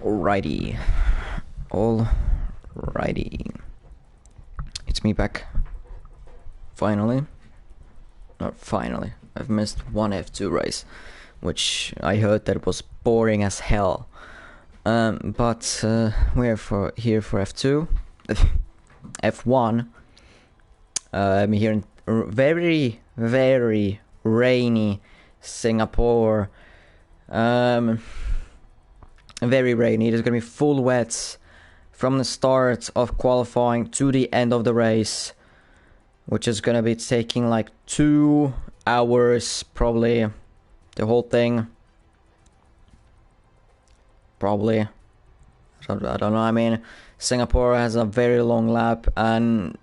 Alrighty. It's me back. Finally. Not finally. I've missed one F2 race, which I heard that was boring as hell. But we're here for F2. F1. I'm here in very, very rainy Singapore. Very rainy. It is going to be full wet from the start of qualifying to the end of the race, which is going to be taking like 2 hours, probably the whole thing. Probably. I don't know. I mean, Singapore has a very long lap, and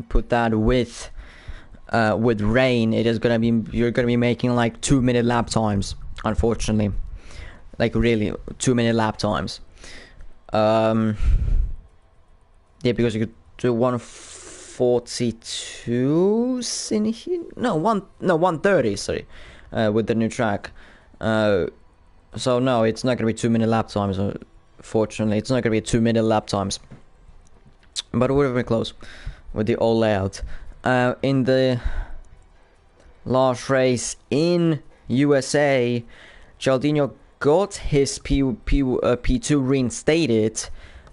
put that with rain, it is gonna be, you're gonna be making like 2-minute lap times, unfortunately. Like really 2-minute lap times. Yeah, because you could do 142 in here. No, 130. Sorry, with the new track. So no, it's not gonna be 2-minute lap times. Fortunately, it's not gonna be 2-minute lap times. But it would have been close with the old layout. In the last race in USA, Charldinho got his P2 reinstated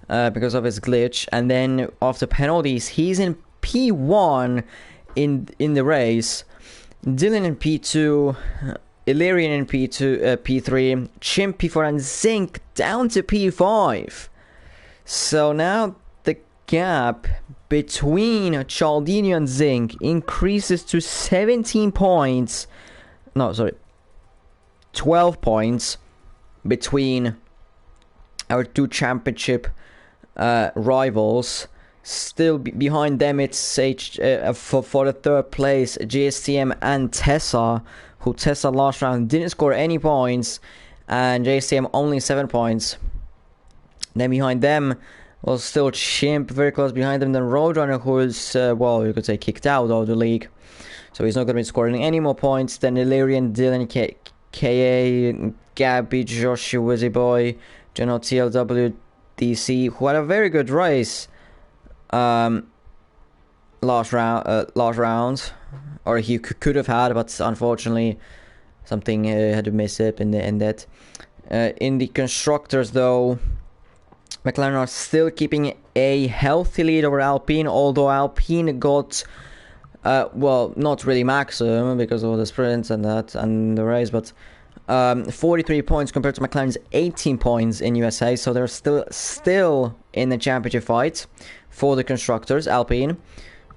because of his glitch, and then after penalties, he's in P1 in the race. Dylan in P2, Illyrian in P3, Chimp P4, and Zinc down to P5. So now the gap between Charldinho and Zinc increases to 17 points. No, sorry, 12 points between our two championship rivals. Still behind them, it's for the third place, GSTM and Tessa, who Tessa last round didn't score any points, and GSTM only 7 points. Then behind them was still Chimp, very close behind them, then Roadrunner, who is, well, you could say kicked out of the league, so he's not going to be scoring any more points. Then Illyrian, Dylan, KA, Gabby, Josh, Wizzy Boy, General TLW, DC, who had a very good race last round, or he could have had, but unfortunately something had to miss it in that. In the constructors, though, McLaren are still keeping a healthy lead over Alpine, although Alpine got, well, not really maximum because of the sprints and that and the race, but 43 points compared to McLaren's 18 points in USA, so they're still in the championship fight for the constructors, Alpine.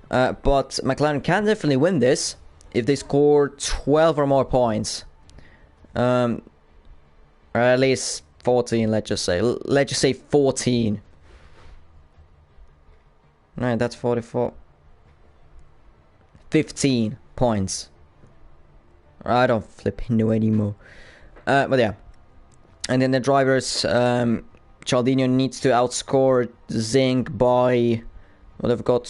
But McLaren can definitely win this if they score 12 or more points, or at least 14. Let's just say 14. Right, that's 44. 15 points. I don't flip into anymore. But yeah, and then the drivers, Charldinho needs to outscore Zinc by, well, they've got,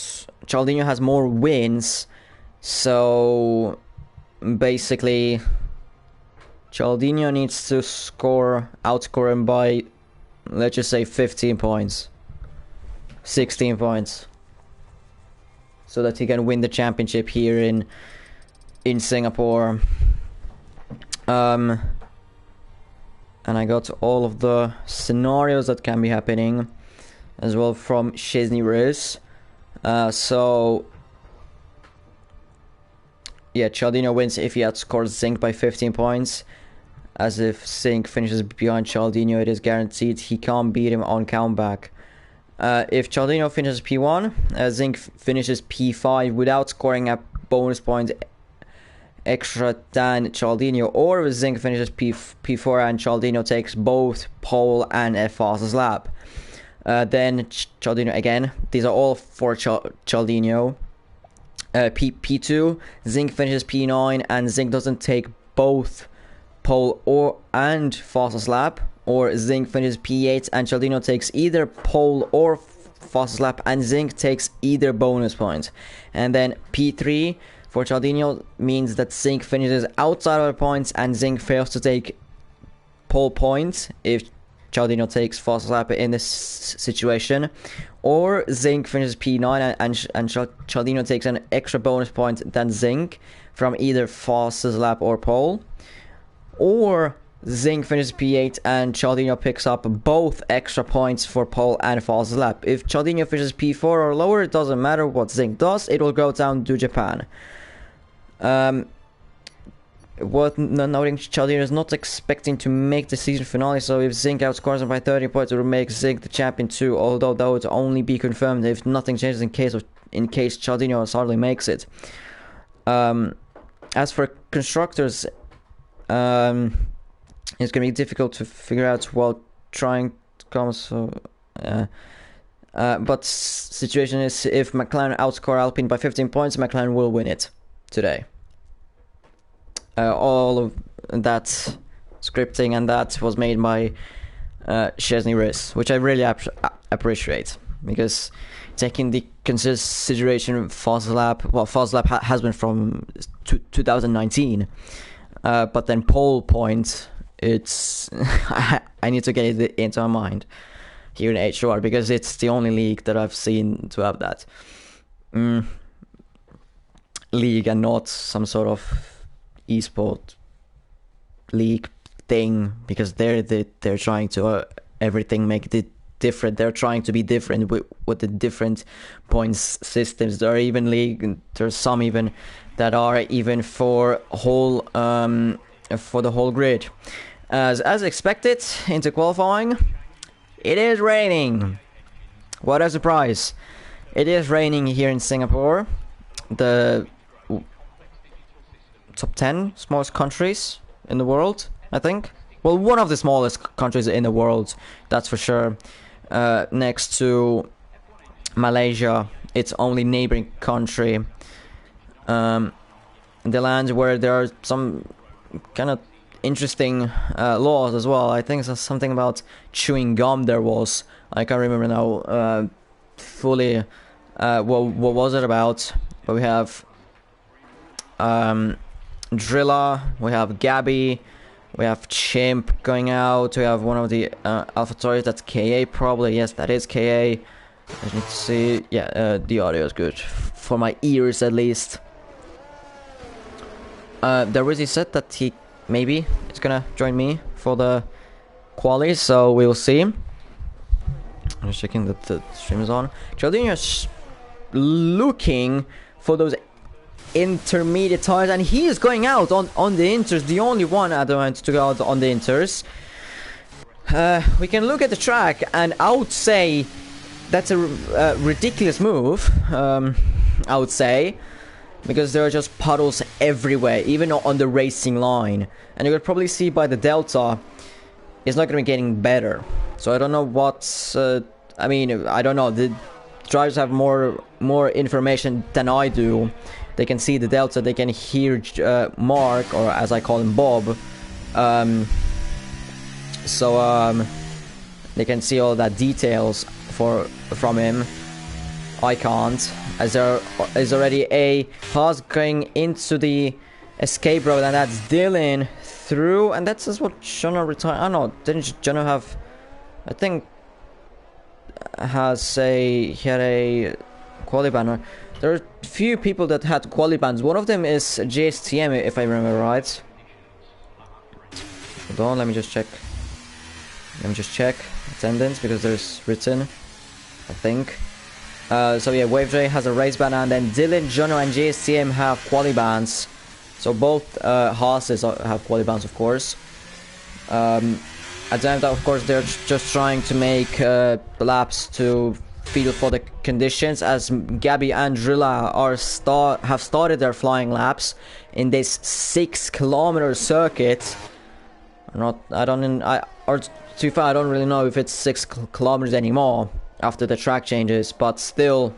Charldinho has more wins, so basically Charldinho needs to outscore him by, let's just say 15 points, 16 points, so that he can win the championship here in Singapore. And I got all of the scenarios that can be happening as well from Chesney Riz. So yeah, Charldinho wins if he outscores Zinc by 15 points. As if Zinc finishes behind Charldinho, it is guaranteed he can't beat him on countback. If Charldinho finishes P1, Zinc finishes P5 without scoring a bonus point extra than Charldinho, or if Zinc finishes P4 and Charldinho takes both pole and a fastest lap. Then Charldinho again, these are all for Charldinho. P2, Zinc finishes P9 and Zinc doesn't take both pole and fastest lap, or Zinc finishes P8 and Charldinho takes either pole or fastest lap and Zinc takes either bonus point. And then P3 for Charldinho means that Zinc finishes outside of the points and Zinc fails to take pole points if Charldinho takes fastest lap in this situation, or Zinc finishes P9 and Charldinho takes an extra bonus point than Zinc from either fastest lap or pole, or Zinc finishes P8 and Charldinho picks up both extra points for pole and fastest lap. If Charldinho finishes P4 or lower, it doesn't matter what Zinc does, it will go down to Japan. Worth noting, Charldinho is not expecting to make the season finale, so if Zinc outscores him by 30 points, it will make Zinc the champion too, although that would only be confirmed if nothing changes in case Charldinho hardly makes it. As for constructors, it's going to be difficult to figure out while trying to come, so... but situation is, if McLaren outscore Alpine by 15 points, McLaren will win it today. All of that scripting and that was made by Chesney Riss, which I really appreciate, because taking the consideration fastest lap has been from 2019, but then pole point, it's I need to get it into my mind here in HR, because it's the only league that I've seen to have that league, and not some sort of esport league thing, because they're trying to everything make it different. They're trying to be different with the different points systems. There are even there's some even that are even for whole for the whole grid. As expected into qualifying, it is raining. What a surprise! It is raining here in Singapore, the top 10 smallest countries in the world, I think. Well, one of the smallest countries in the world, that's for sure. Next to Malaysia, its only neighboring country. The land where there are some kind of interesting laws as well. I think there's something about chewing gum there was. I can't remember now fully what was it about. But we have Drilla, we have Gabby, we have Chimp going out, we have one of the AlphaTauri, that's KA probably, yes, that is KA. I need to see, yeah, the audio is good, for my ears at least. Darwizi said that he maybe is gonna join me for the quali, so we'll see. I'm just checking that the stream is on. Charldinho is looking for those intermediate tires, and he is going out on the inters, the only one at the moment to go out on the inters. We can look at the track, and I would say that's a ridiculous move, I would say, because there are just puddles everywhere, even on the racing line, and you could probably see by the delta it's not going to be getting better. So I don't know what I mean, I don't know, the drivers have more information than I do. They can see the delta, they can hear Mark, or as I call him, Bob. They can see all that details from him. I can't, as there is already a Haas going into the escape road, and that's Dylan through, and that's just what Jono retired. I don't know, didn't Jono have, I think, he had a quali banner. There are a few people that had quali bans. One of them is JSTM, if I remember right. Hold on, let me just check attendance, because there's written, I think. So yeah, WaveJ has a race ban, and then Dylan, Jono, and JSTM have quali bans. So both Haas's have quali bans, of course. At the end, of course, they're just trying to make laps to feel for the conditions, as Gabby and Drilla have started their flying laps in this 6-kilometer circuit. To be fair, I don't really know if it's 6 kilometers anymore after the track changes, but still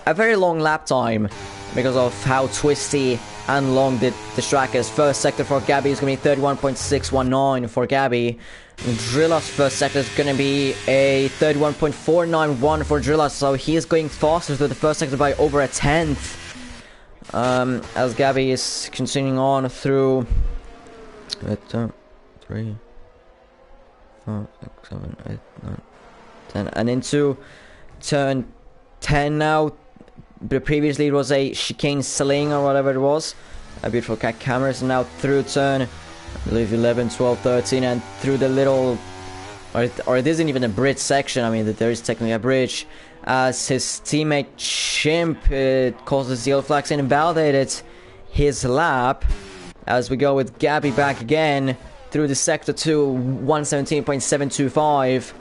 a very long lap time because of how twisty and long the track is. First sector for Gabby is going to be 31.619 for Gabby. Drilla's first sector is going to be a 31.491 for Drilla, so he is going faster to the first sector by over a tenth. As Gabby is continuing on through 3, 4, 6, 7, 8, 9, 10. And into turn 10 now. But previously it was a chicane sling or whatever it was. A beautiful cat cameras. And now through turn, I believe 11, 12, 13, and through the little... Or it isn't even a bridge section. I mean, there is technically a bridge. As his teammate Chimp causes the yellow flags and invalidated his lap. As we go with Gabby back again through the sector 2, 117.725.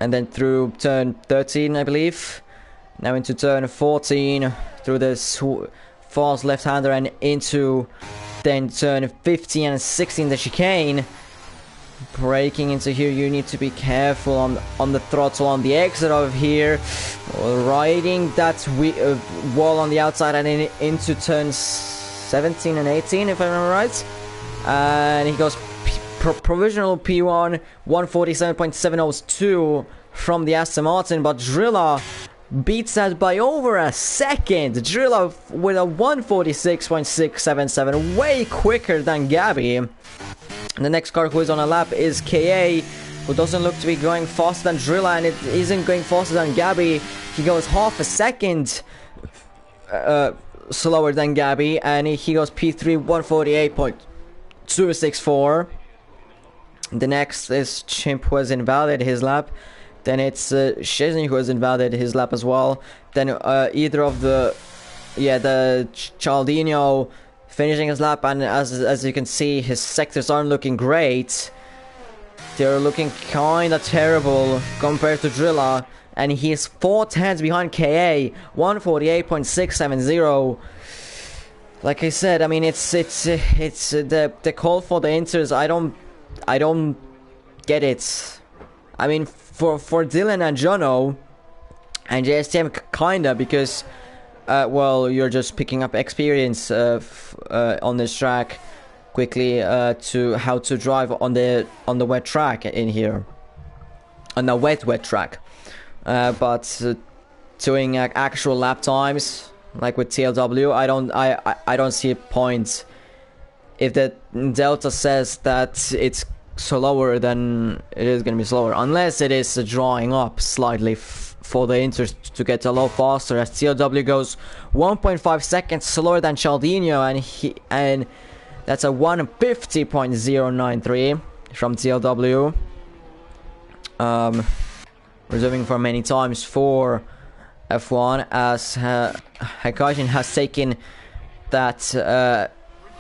And then through turn 13, I believe. Now into turn 14 through this false left-hander and into then turn 15 and 16, the chicane. Breaking into here, you need to be careful on the throttle on the exit of here. Riding that wall on the outside and into turns 17 and 18, if I remember right. And he goes provisional P1, 147.702 from the Aston Martin, but Drilla beats that by over a second. Drilla with a 146.677, way quicker than Gabby. The next car who is on a lap is KA, who doesn't look to be going faster than Drilla, and it isn't going faster than Gabby. He goes half a second slower than Gabby, and he goes P3, 148.264. The next is Chimp, who has invalidated his lap. Then it's Chesney, who has invalidated his lap as well. Then either of the charldinho finishing his lap, and as you can see, his sectors aren't looking great. They're looking kinda terrible compared to Drilla, and he's 4 tenths behind KA, 148.670. Like I said, I mean, it's the call for the inters. I don't get it. I mean, for Dylan and Jono and JSTM kinda, because well, you're just picking up experience on this track quickly to how to drive on the wet track in here, on the wet track. But doing actual lap times like with TLW, I don't see a point. If the Delta says that it's slower, then it is going to be slower, unless it is drawing up slightly for the inters to get a lot faster, as TLW goes 1.5 seconds slower than Charldinho, and that's a 150.093 from TLW. Reserving for many times for F1, as Hikajin has taken that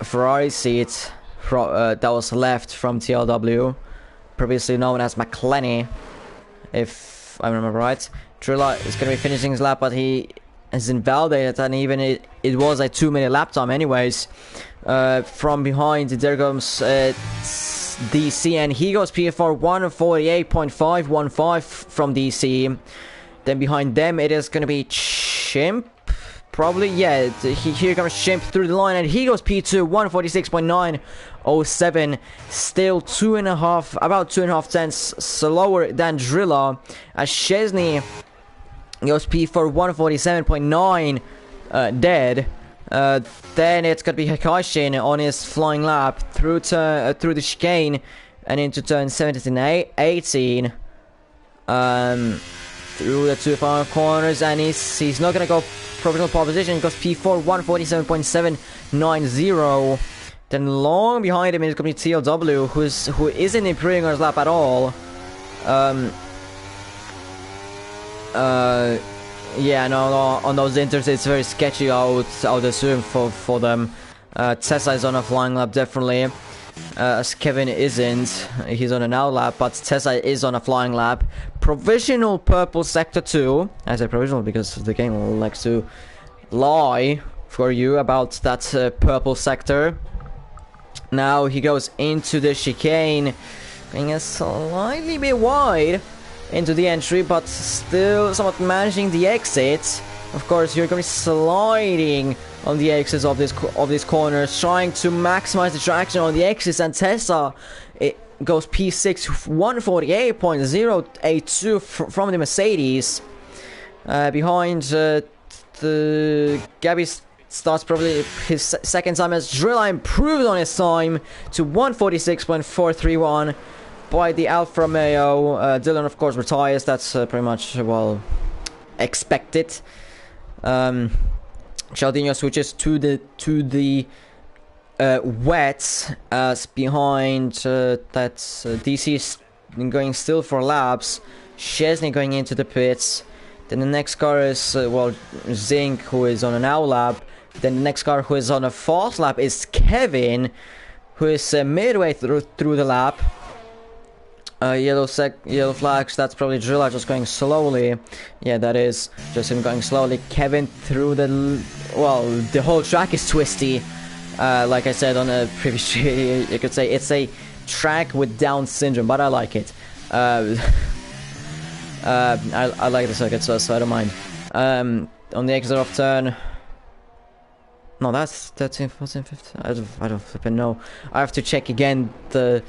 Ferrari seat that was left from TLW, previously known as McLenny, if I remember right. Drilla is going to be finishing his lap, but he is invalidated, and even it was a 2-minute lap time anyways. From behind, there comes DC, and he goes PFR 148.515 from DC. Then behind them, it is going to be Chimp, probably. Yeah, here comes Chimp through the line, and he goes P2, 146.907. Still about 2.5 tenths slower than Drilla, as Chesney goes P4, 147.9 dead. Then it's gonna be Hikashin on his flying lap through the chicane and into turn 17 and 18. Through the 2 final corners, and he's not gonna go provisional pole position. He goes P4, 147.790. Then long behind him is gonna be TLW, who isn't improving on his lap at all. Yeah, no, on those inters it's very sketchy, I would assume, for them. Tessa is on a flying lap, definitely. As Kevin isn't. He's on an out lap, but Tessa is on a flying lap. Provisional purple sector 2. I say provisional because the game likes to lie for you about that purple sector. Now he goes into the chicane, going a slightly bit wide into the entry, but still somewhat managing the exit. Of course, you're going to be sliding on the exits of these corners, trying to maximize the traction on the exits, and Tessa, it goes P6, 148.082 from the Mercedes. Behind the Gabby starts probably his second time, as Drilla improved on his time to 146.431 by the Alfa Romeo. Dylan, of course, retires. That's pretty much, well, expected. Charldinho switches to the wets, as behind that's DC going still for laps. Chesney going into the pits. Then the next car is well, Zink, who is on an hour lap. Then the next car who is on a fast lap is Kevin, who is midway through the lap. Yellow flags, that's probably Drilla just going slowly. Yeah, that is just him going slowly. Kevin through the... well, the whole track is twisty. Like I said on a previous video, you could say it's a track with Down syndrome, but I like it. I like the circuit, so I don't mind. On the exit off turn... no, that's 13, 14, 15... I don't flipping know. I have to check again the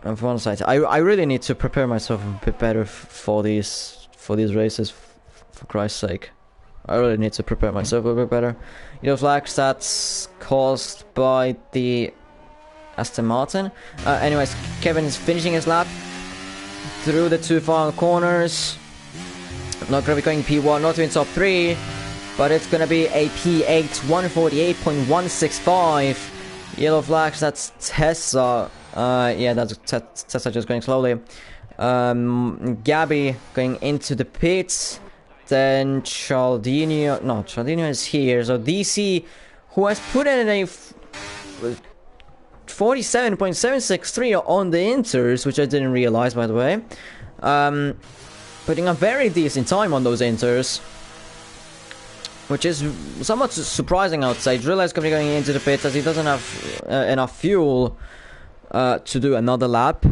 on one side. I really need to prepare myself a bit better for these races, for Christ's sake. I really need to prepare myself a bit better. Yellow flags, that's caused by the Aston Martin. Anyways, Kevin is finishing his lap through the 2 final corners. Not gonna be going P1, not in top 3, but it's gonna be a P8, 148.165. Yellow flags, that's Tessa. Yeah, that's Tessa just going slowly. Gabby going into the pits. Then Charldinho. No, Charldinho is here. So DC, who has put in a 47.763 on the inters, which I didn't realize, by the way. Putting a very decent time on those inters, which is somewhat surprising, I would say. Drilla is going to be going into the pits as he doesn't have enough fuel to do another lap.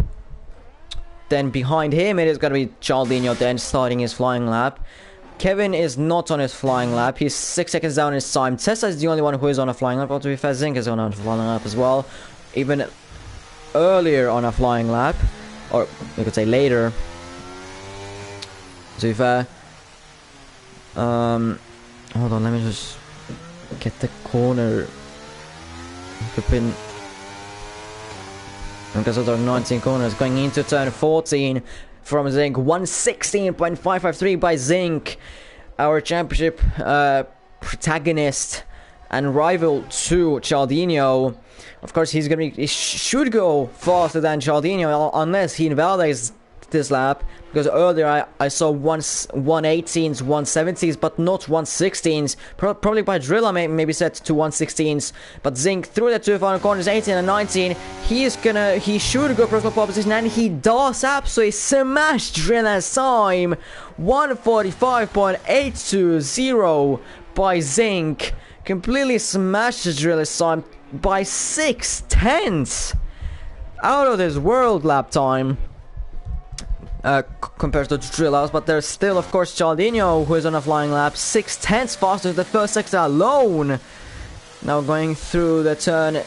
Then behind him it is going to be Charldinho then starting his flying lap. Kevin is not on his flying lap. He's 6 seconds down his time. Tessa is the only one who is on a flying lap. But to be fair, Zink is on a flying lap as well. Even earlier on a flying lap. Or you could say later. To be fair. Hold on, let me just get the corner. Flipping. Because there are 19 corners going into turn 14 from Zink. 116.553 by Zink, our championship protagonist and rival to Charldinho. Of course, he should go faster than Charldinho unless he invalidates this lap, because earlier I saw 118s, 170s, but not 116s. Probably by Drilla maybe set to 116s. But Zink through the 2 final corners, 18 and 19. He should go personal pole position, and he does absolutely smash Drilla's time. 145.820 by Zink. Completely smashes Drilla's time by 6/10. Out of this world lap time. Compared to Drilla's, but there's still, of course, Charldinho, who is on a flying lap, 6/10 faster than the first sector alone. Now going through the turn,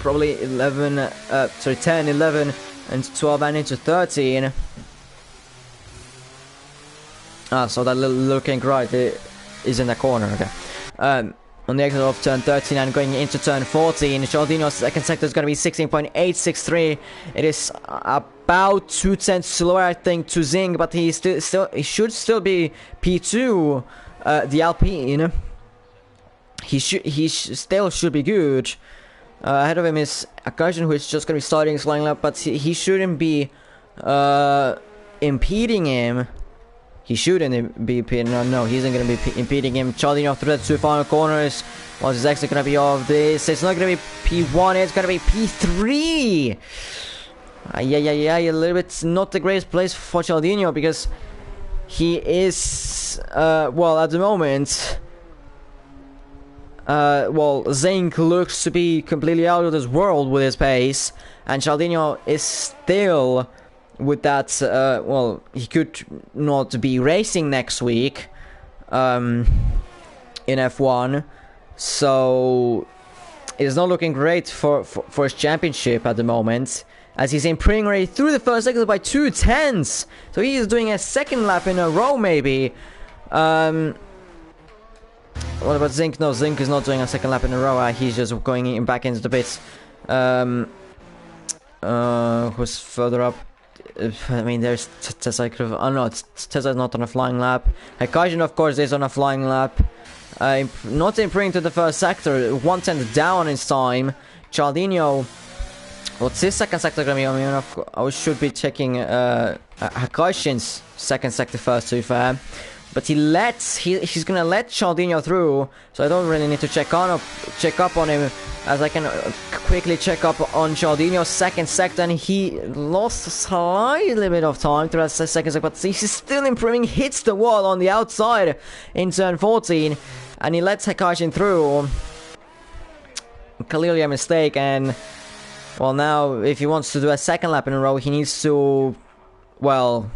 probably 10, 11, and 12, and into 13. So that looking right is in the corner. Okay. On the exit of turn 13 and going into turn 14, Charldinho's second sector is going to be 16.863. It is about 2/10 slower, I think, to Zing, but he should still be P2. The Alpine, he still should be good. Ahead of him is Akarshan, who is just going to be starting his flying lap, but he shouldn't be impeding him. He shouldn't be impeding. No, he isn't going to be impeding him. Charldinho through the 2 final corners. What's his exit going to be of this? It's not going to be P1. It's going to be P3. Yeah. A little bit not the greatest place for Charldinho, because he is well, at the moment. Well, Zink looks to be completely out of this world with his pace, and Charldinho is still with that. Well, he could not be racing next week in F1, so it's not looking great for his championship at the moment, as he's improving already through the first sector by 2/10. So he is doing a second lap in a row, maybe. What about Zink? No, Zink is not doing a second lap in a row. He's just going back into the pits. Who's further up? I mean, there's Tesla. Oh no, Tesla's not on a flying lap. Hikajin, of course, is on a flying lap. Not improving to the first sector. 1/10 down in time. Charldinho. What's his second sector gonna be? I mean, I should be checking Hikajin's second sector first, to be fair. But he's gonna let Charldinho through, so I don't really need to check up on him, as I can quickly check up on Charldinho's second sector, and he lost a slightly bit of time through that second sector, but he's still improving, hits the wall on the outside in turn 14, and he lets Hikajin through. Clearly a mistake, and well, now if he wants to do a second lap in a row, he needs to, well,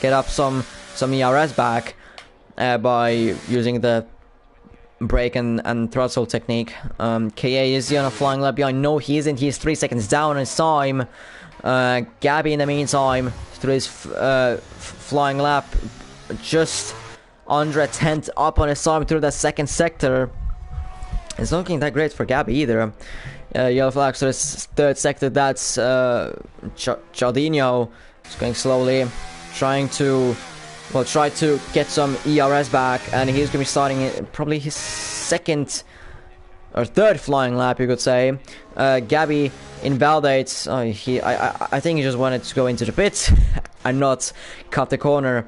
get up some ERS back by using the brake and throttle technique. KA, is he on a flying lap behind? No, he isn't. He's 3 seconds down in his time. Gabby, in the meantime, through his flying lap, just under a 10th up on his time through that second sector. It's not looking that great for Gabby either. Yellow flag, so this third sector, that's Charldinho. It's going slowly, trying to try to get some ERS back, and he's going to be starting probably his second or third flying lap, you could say. Gabby invalidates. I think he just wanted to go into the pit and not cut the corner.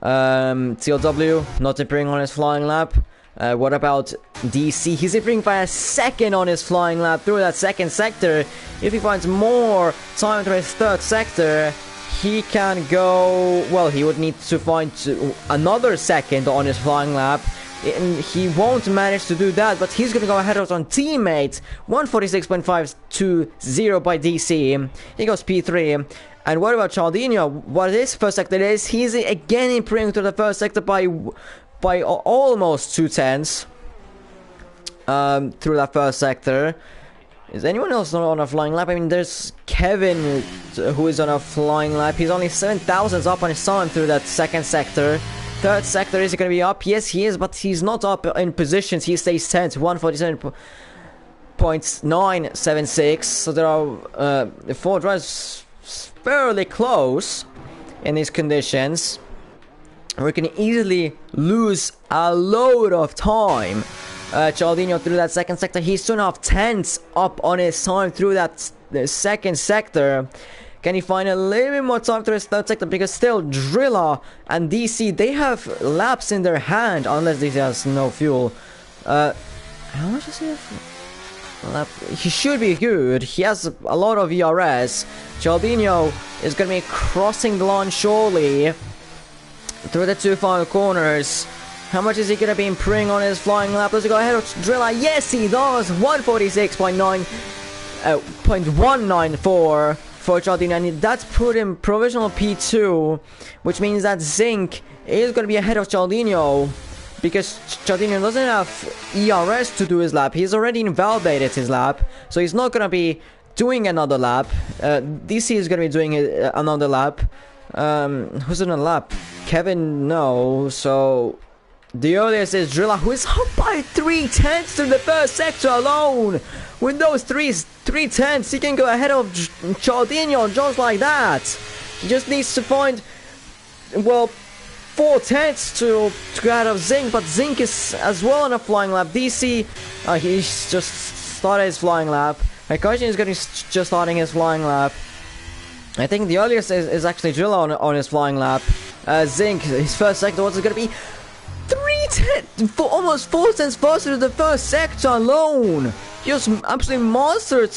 TLW not improving on his flying lap. What about DC? He's improving by a second on his flying lap through that second sector. If he finds more time through his third sector, he can go, well, he would need to find another second on his flying lap, and he won't manage to do that, but he's going to go ahead of his own teammate. 146.520 by DC. He goes P3. And what about Charldinho? What his first sector is, he's again improving to the first sector by almost 2/10 through that first sector. Is anyone else on a flying lap? I mean, there's Kevin, who is on a flying lap. He's only 7,000 up on his time through that second sector. Third sector, is he going to be up? Yes, he is, but he's not up in positions. He stays 10th, 147.976. So there are 4 drivers fairly close in these conditions. We can easily lose a load of time. Charldinho through that second sector, he's 2.5 tenths up on his time through that second sector. Can he find a little bit more time through his third sector? Because still Drilla and DC, they have laps in their hand, unless DC has no fuel. How much does he have? He should be good. He has a lot of ERS. Charldinho is going to be crossing the line surely through the 2 final corners. How much is he going to be improving on his flying lap? Does he go ahead of Drilla? Yes, he does! 146.194 for Charldinho, and that's put him provisional P2, which means that Zinc is going to be ahead of Charldinho, because Charldinho doesn't have ERS to do his lap. He's already invalidated his lap, so he's not going to be doing another lap. DC is going to be doing another lap. Who's in a lap? Kevin, no, so the earliest is Drilla, who is up by 3/10 through the first sector alone. With those 3/10, he can go ahead of Charldinho just like that. He just needs to find, well, 4/10 to go ahead of Zinc, but Zinc is as well on a flying lap. DC, he's just started his flying lap. Hikajin is just starting his flying lap. I think the earliest is actually Drilla on his flying lap. Zinc, his first sector, what's it going to be? 3/10, almost 4/10 faster to the first sector alone. He just absolutely monstered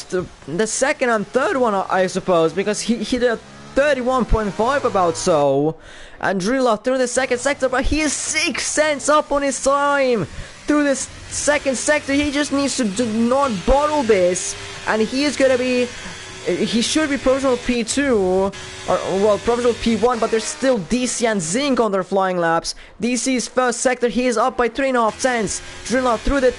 the second and third one, I suppose, because he did a 31.5 about so. And Drilla through the second sector, but he is 6 cents up on his time through this second sector. He just needs to do not bottle this, and he is going to be, he should be provisional P2, or well, provisional P1, but there's still DC and Zinc on their flying laps. DC's first sector, he is up by 3.5 cents. Drilla through the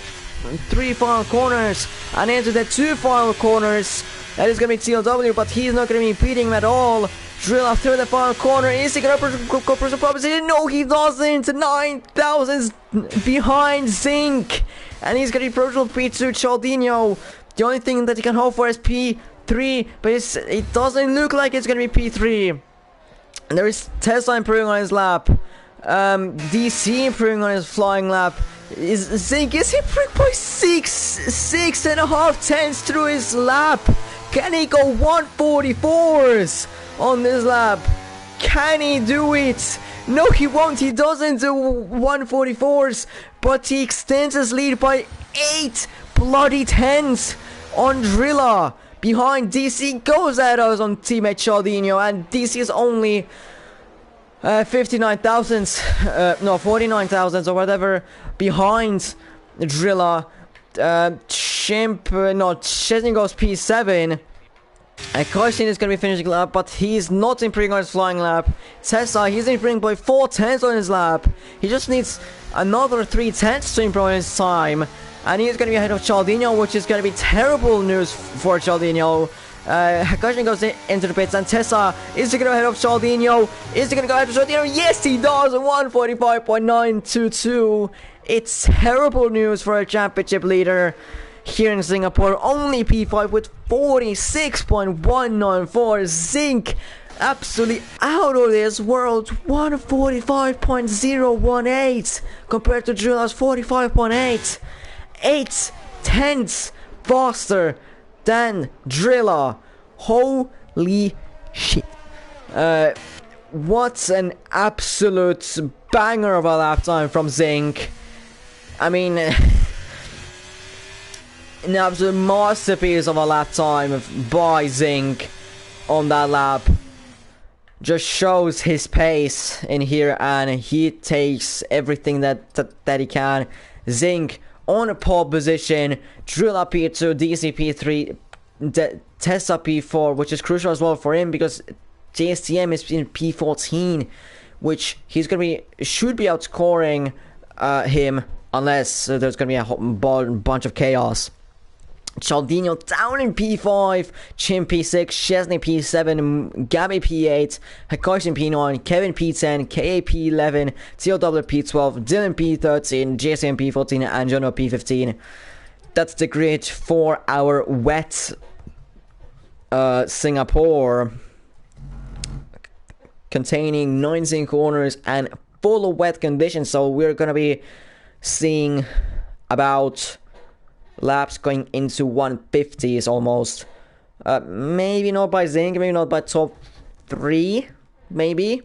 3 final corners and into the 2 final corners. That is going to be TLW, but he's not going to be impeding him at all. Drilla through the final corner. Is he going to go for some proposition? No, he doesn't. 9,000 behind Zinc. And he's going to be provisional P2. Charldinho The only thing that he can hope for is P3, but it doesn't look like it's gonna be P3. And there is Tesla improving on his lap. DC improving on his flying lap. ZNYQ is improving by 6.5 tenths through his lap. Can he go 144s on this lap? Can he do it? No, he won't. He doesn't do 144s, but he extends his lead by 8 bloody tenths on Drilla. Behind DC goes ahead of his own teammate charldinho, and DC is only 49 thousandths, no 49 thousandths or whatever behind Drilla. Chesney goes P7. Koshin is going to be finishing lap, but he's not improving on his flying lap. Tesla, he's improving by 4 tenths on his lap. He just needs another 3 tenths to improve on his time. And he's going to be ahead of charldinho, which is going to be terrible news for charldinho. Koshin goes into the pits, and Tesla, is he going to go ahead of charldinho? Is he going to go ahead of charldinho? Yes, he does! 145.922. It's terrible news for a championship leader here in Singapore. Only P5 with 46.194. ZNYQ absolutely out of this world. 145.018 compared to Drilla's 45.8. 8 tenths faster than Drilla. Holy shit. What an absolute banger of a lap time from ZNYQ. I mean, an absolute masterpiece of a lap time by ZNYQ on that lap. Just shows his pace in here, and he takes everything that he can. ZNYQ on a pole position, Drilla P2, DC P3, Tesla P4, which is crucial as well for him because JSTM is in P14, which he's gonna should be outscoring him unless there's gonna be a bunch of chaos. Charldinho down in P5, Chin P6, Chesney P7, Gabby P8, Hakoshi P9, Kevin P10, KA P11, TOW P12, Dylan P13, JSM P14, and Jono P15. That's the grid for our wet Singapore, containing 19 corners and full of wet conditions. So we're gonna be seeing about laps going into 150s almost. Maybe not by ZNYQ, maybe not by top 3, maybe.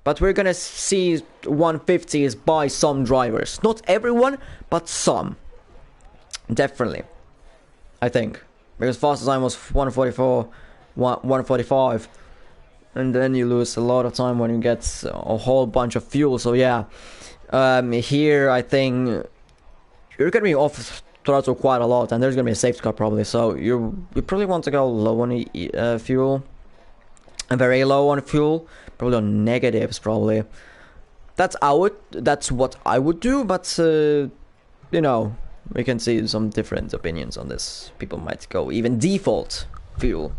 But we're gonna see 150s by some drivers. Not everyone, but some. Definitely. I think. Because fastest time was 144, 145. And then you lose a lot of time when you get a whole bunch of fuel. So yeah. Here I think you're gonna be off throttle quite a lot, and there's gonna be a safety car probably. So you probably want to go low on fuel, and very low on fuel, probably on negatives probably. That's what I would do, but you know, we can see some different opinions on this. People might go even default fuel.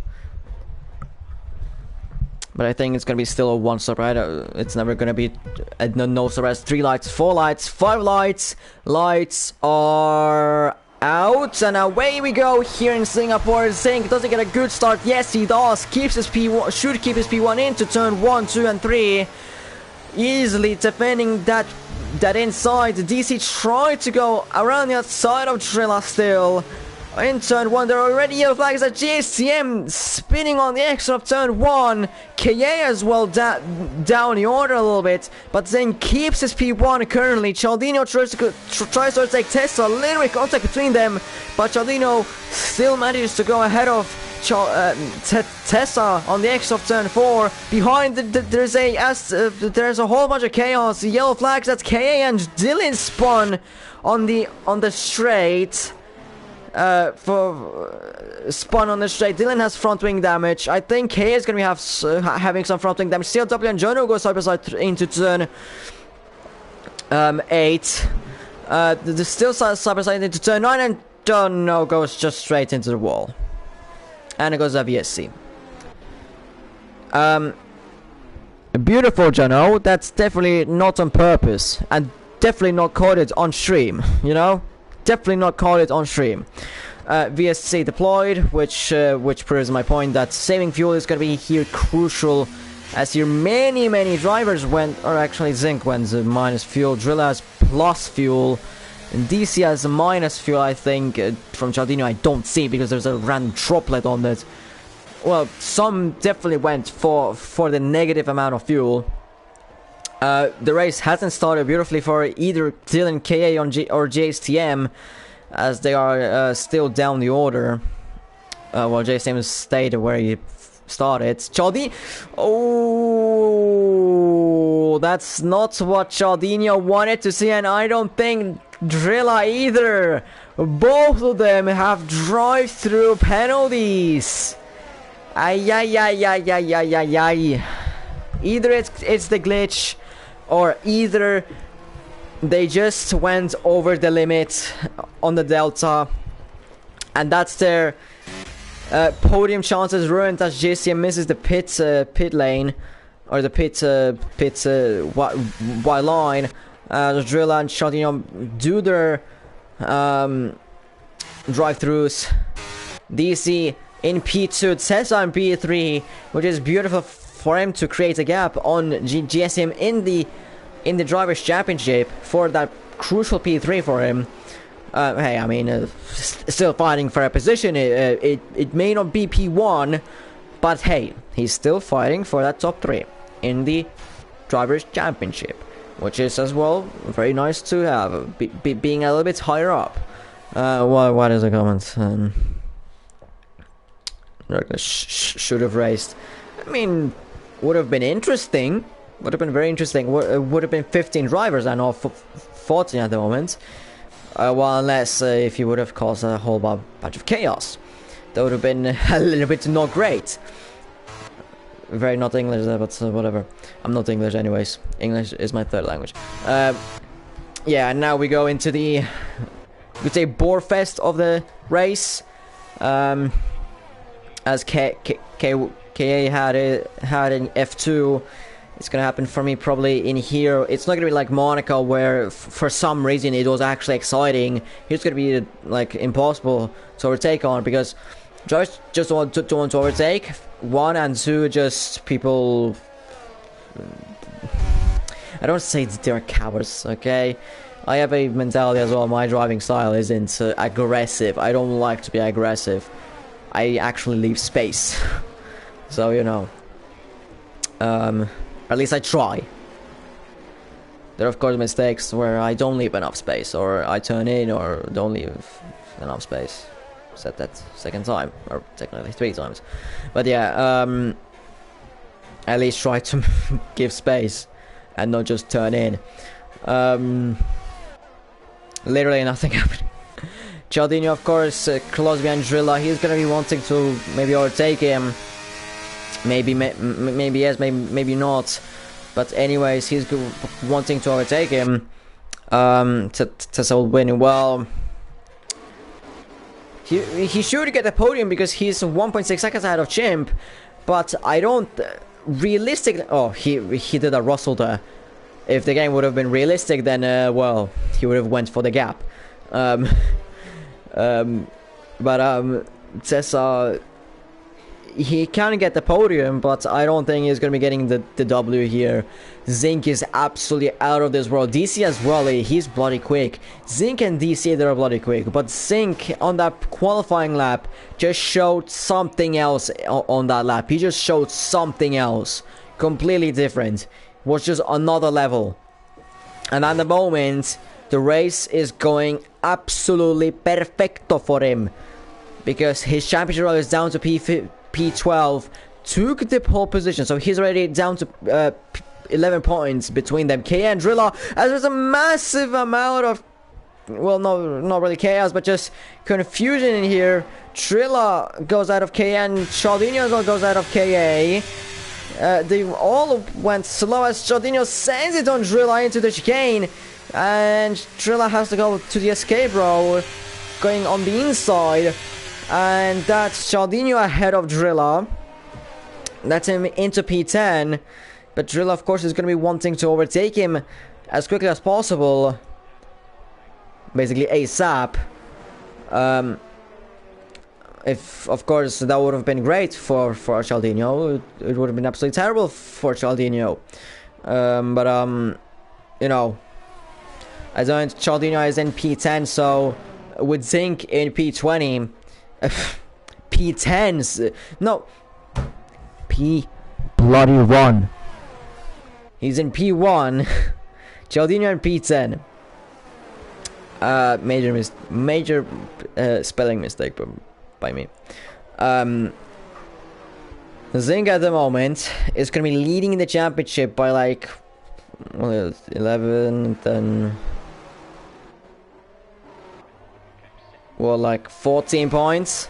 But I think it's gonna be still a one-stop ride. It's never gonna be a no-stop ride. 3 lights, 4 lights, 5 lights. Lights are out, and away we go here in Singapore. ZNYQ doesn't get a good start. Yes, he does. Keeps his P1. Should keep his P1 into turn 1, 2, and 3. Easily defending that inside. DC tried to go around the outside of Drilla still. In turn 1, there are already yellow flags at GSTM spinning on the exit of turn 1. KA as well down the order a little bit, but then keeps his P1 currently. Charldinho tries to take Tesla, a little bit contact between them, but Charldinho still manages to go ahead of Tesla on the exit of turn 4. Behind there's a whole bunch of chaos. The yellow flags at KA and Dylan spun on the straight. Spun on the straight. Dylan has front wing damage. I think K is gonna be having some front wing damage. CLW and Jono go side by side into turn 8. The still side by side into turn 9, and Jono goes just straight into the wall. And it goes to VSC. Beautiful, Jono. That's definitely not on purpose, and definitely not caught it on stream. You know. Definitely not caught it on stream. VSC deployed, which proves my point that saving fuel is going to be here crucial, as here many drivers went, or actually Zinc went minus fuel, Drilla has plus fuel, and DC has minus fuel, I think. From charldinho I don't see because there's a random droplet on it. Well, some definitely went for the negative amount of fuel. The race hasn't started beautifully for either Dylan KA or JSTM, as they are still down the order. Well, JSTM stayed where he started. charldinho, oh, that's not what charldinho wanted to see, and I don't think Drilla either. Both of them have drive-through penalties. Ay. Either it's the glitch, or either they just went over the limit on the delta, and that's their podium chances ruined, as JCM misses the pit lane, or the pit white line. Drilla and charldinho do their drive-throughs. DC in P2, Cesar in P3, which is beautiful for him to create a gap on GSM in the Drivers' Championship for that crucial P3 for him. Hey, I mean, still fighting for a position. It may not be P1, but hey, he's still fighting for that top 3 in the Drivers' Championship, which is as well very nice to have, being a little bit higher up. What is the comment? Should have raced. I mean, would have been interesting. Would have been very interesting. Would have been 15 drivers and not 14 at the moment. Well, unless if you would have caused a whole bunch of chaos, that would have been a little bit not great. Very not English there, but whatever. I'm not English anyways. English is my third language. Yeah, and now we go into the, you could say, bore fest of the race. As KA had in F2, it's gonna happen for me probably in here. It's not gonna be like Monaco, where for some reason it was actually exciting. Here's gonna be like impossible to overtake on, because drivers just don't want to overtake. 1 and 2, just people. I don't say they're cowards, okay? I have a mentality as well. My driving style isn't aggressive. I don't like to be aggressive. I actually leave space. So, you know. At least I try. There are of course mistakes where I don't leave enough space, or I turn in, or don't leave enough space. Said that second time, or technically 3 times. But yeah, at least try to give space and not just turn in. Literally nothing happened. charldinho, of course, close behind Drilla. He's gonna be wanting to maybe overtake him. Maybe yes, maybe not. But anyways, he's wanting to overtake him. Tessa winning well. He should get a podium because he's 1.6 seconds ahead of Chimp. But I don't realistically. Oh, he did a Russell there. If the game would have been realistic, then well, he would have went for the gap. Tessa, he can get the podium, but I don't think he's going to be getting the W here. Zinc is absolutely out of this world. DC as well, he's bloody quick. Zinc and DC, they're bloody quick. But Zinc, on that qualifying lap, just showed something else on that lap. He just showed something else. Completely different. Was just another level. And at the moment, the race is going absolutely perfecto for him. Because his championship row is down to P12, took the pole position, so he's already down to 11 points between them. KA and Drilla, as there's a massive amount of, well, no, not really chaos, but just confusion in here. Drilla goes out of KA, and charldinho as well goes out of KA. They all went slow as charldinho sends it on Drilla into the chicane, and Drilla has to go to the escape row, going on the inside. And that's charldinho ahead of Drilla. That's him into P10. But Drilla, of course, is going to be wanting to overtake him as quickly as possible. Basically ASAP. if of course that would have been great for Charldinho, it would have been absolutely terrible for Charldinho. But you know, I don't. Charldinho is in P10, so with Zinc in P20, P10s, no, P bloody 1. He's in P1. Charldinho in P10. Major spelling mistake by me. Zinc at the moment is going to be leading the championship by like 11, then like 14 points